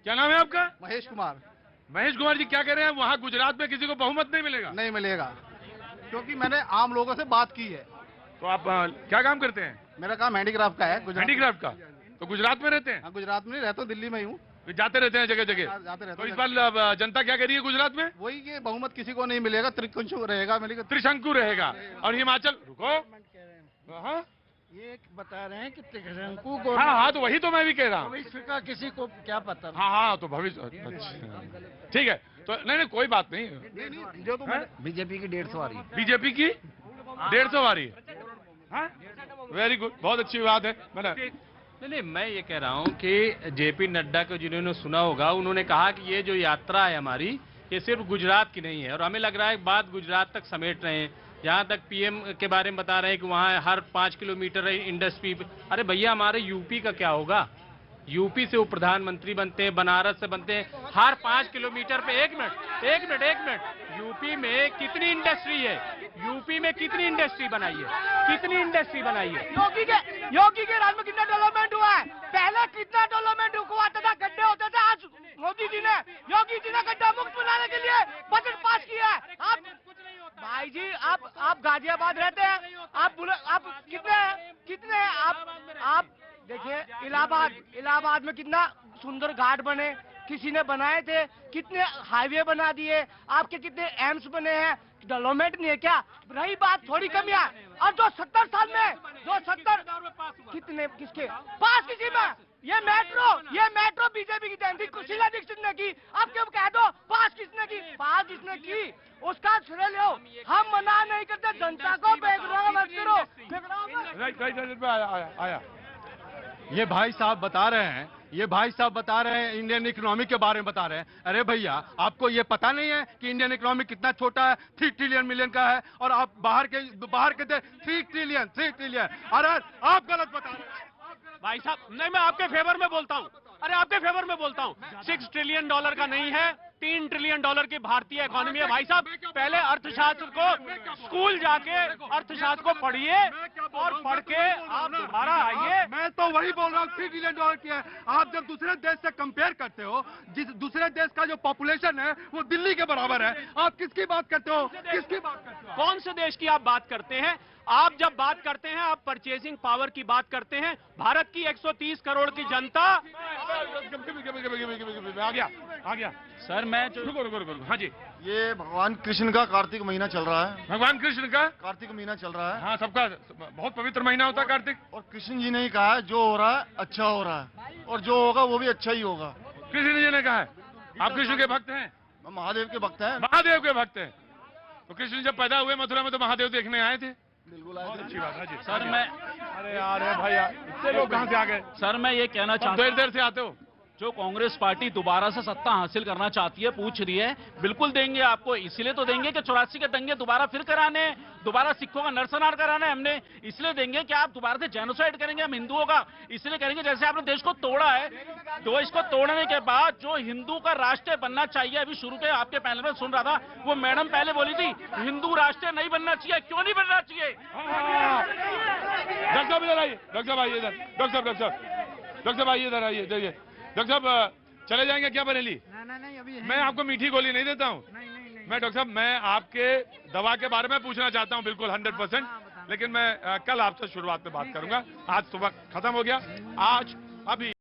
क्या नाम है आपका? महेश कुमार। महेश कुमार जी क्या कह रहे हैं, वहां गुजरात में किसी को बहुमत नहीं मिलेगा? नहीं मिलेगा, क्योंकि मैंने आम लोगों से बात की है। तो आप क्या काम करते हैं? मेरा काम हैंडीक्राफ्ट का है। हैंडीक्राफ्ट का? तो गुजरात में रहते हैं? हाँ, गुजरात में नहीं रहता, दिल्ली में ही हूँ। जाते रहते हैं जगह जगह? जाते रहते तो इस बार जनता क्या कह रही है गुजरात में? वही कि बहुमत किसी को नहीं मिलेगा, त्रिशंकु रहेगा। त्रिशंकु रहेगा। और हिमाचल रुको, हाँ ये बता रहे हैं कि त्रिशंकु को, हाँ तो वही तो मैं भी कह रहा हूँ। भविष्य का किसी को क्या पता। हाँ तो भविष्य, अच्छा ठीक है। तो नहीं कोई बात नहीं, जो तो बीजेपी की 150 आ रही है। बीजेपी की 150 आ रही है। वेरी गुड, बहुत अच्छी बात है। नहीं, मैं ये कह रहा हूँ कि जेपी नड्डा को जिन्होंने सुना होगा उन्होंने कहा कि ये जो यात्रा है हमारी ये सिर्फ गुजरात की नहीं है, और हमें लग रहा है बात गुजरात तक समेट रहे हैं। यहाँ तक पीएम के बारे में बता रहे हैं कि वहाँ हर 5 किलोमीटर इंडस्ट्री। अरे भैया हमारे यूपी का क्या होगा? यूपी से वो प्रधानमंत्री बनते हैं, बनारस से बनते हैं, हर 5 किलोमीटर पे। एक मिनट, यूपी में कितनी इंडस्ट्री है? यूपी में कितनी इंडस्ट्री बनाई है? कितनी इंडस्ट्री बनाई है? योगी के राज में कितना डेवलपमेंट हुआ है? पहले कितना डेवलपमेंट हुआ था, गड्ढे होते थे। आज योगी जी ने गड्ढा मुक्त बनाने के लिए बजट पास किया है। आप भाई जी, आप गाजियाबाद रहते हैं, आप कितने आप देखिए इलाहाबाद में कितना सुंदर घाट बने, किसी ने बनाए थे, कितने हाईवे बना दिए, आपके कितने एम्स बने हैं। डेवलपमेंट नहीं है क्या? रही बात थोड़ी कमियां, और जो 70 साल में कितने किसके पास, किसी में ये मेट्रो बीजेपी की देन थी, शीला दीक्षित ने की। अब क्यों कह दो पास किसने की उसका श्रेय लो। हम मना नहीं करते, जनता को बेगुनाह मत करो। आया ये भाई साहब बता रहे हैं इंडियन इकोनॉमी के बारे में बता रहे हैं। अरे भैया, आपको ये पता नहीं है कि इंडियन इकोनॉमी कितना छोटा है? 3 ट्रिलियन मिलियन का है, और आप बाहर के 3 ट्रिलियन। अरे आप गलत बता रहे हैं भाई साहब। नहीं, मैं आपके फेवर में बोलता हूँ। अरे आपके फेवर में बोलता हूँ। $6 ट्रिलियन का नहीं है, $3 ट्रिलियन की भारतीय इकोनॉमी है। भाई साहब, पहले अर्थशास्त्र को स्कूल जाके अर्थशास्त्र को पढ़िए, और पढ़ के आप दोबारा आइए। मैं तो वही बोल रहा हूँ, $3 ट्रिलियन की है। आप जब दूसरे देश से कंपेयर करते हो, जिस दूसरे देश का जो पॉपुलेशन है वो दिल्ली के बराबर है, आप किसकी बात करते हो? कौन से देश की आप बात करते हैं? आप जब बात करते हैं, आप परचेसिंग पावर की बात करते हैं। भारत की 130 करोड़ की जनता। आ गया सर, मैं रुको। हाँ जी, ये भगवान कृष्ण का कार्तिक महीना चल रहा है। भगवान कृष्ण का कार्तिक महीना चल रहा है। हाँ, सबका बहुत पवित्र महीना होता है कार्तिक। और कृष्ण जी ने ही कहा है जो हो रहा है अच्छा हो रहा है, और जो होगा वो भी अच्छा ही होगा। कृष्ण जी ने कहा है। आप कृष्ण के भक्त हैं? महादेव के भक्त हैं। महादेव के भक्त हैं। तो कृष्ण जब पैदा हुए मथुरा में तो महादेव देखने आए थे। बिल्कुल, अच्छी बात है जी। सर मैं, अरे यार भैया, इतने लोग कहाँ से आ गए? सर मैं ये कहना चाहता हूँ, देर से आते हो। जो कांग्रेस पार्टी दोबारा से सत्ता हासिल करना चाहती है, पूछ रही है, बिल्कुल देंगे आपको। इसलिए तो देंगे कि 84 के दंगे दोबारा फिर कराने, दोबारा सिखों का नरसंहार कराना है हमने। इसलिए देंगे कि आप दोबारा से जेनोसाइड करेंगे हम हिंदुओं का। इसलिए करेंगे जैसे आपने देश को तोड़ा है, तो इसको तोड़ने के बाद जो हिंदू का राष्ट्र बनना चाहिए, अभी शुरू के आपके पैनल में सुन रहा था, वो मैडम पहले बोली थी हिंदू राष्ट्र नहीं बनना चाहिए। क्यों नहीं बनना चाहिए? डॉक्टर साहब इधर आइए, डॉक्टर साहब आइए इधर, डॉक्टर साहब आइए इधर, आइए जाइए। डॉक्टर साहब चले जाएंगे क्या बरेली? नहीं, अभी मैं आपको मीठी गोली नहीं देता हूँ। मैं डॉक्टर साहब, मैं आपके दवा के बारे में पूछना चाहता हूँ, बिल्कुल 100%। लेकिन मैं कल आपसे शुरुआत में बात करूंगा। आज सुबह खत्म हो गया। आज अभी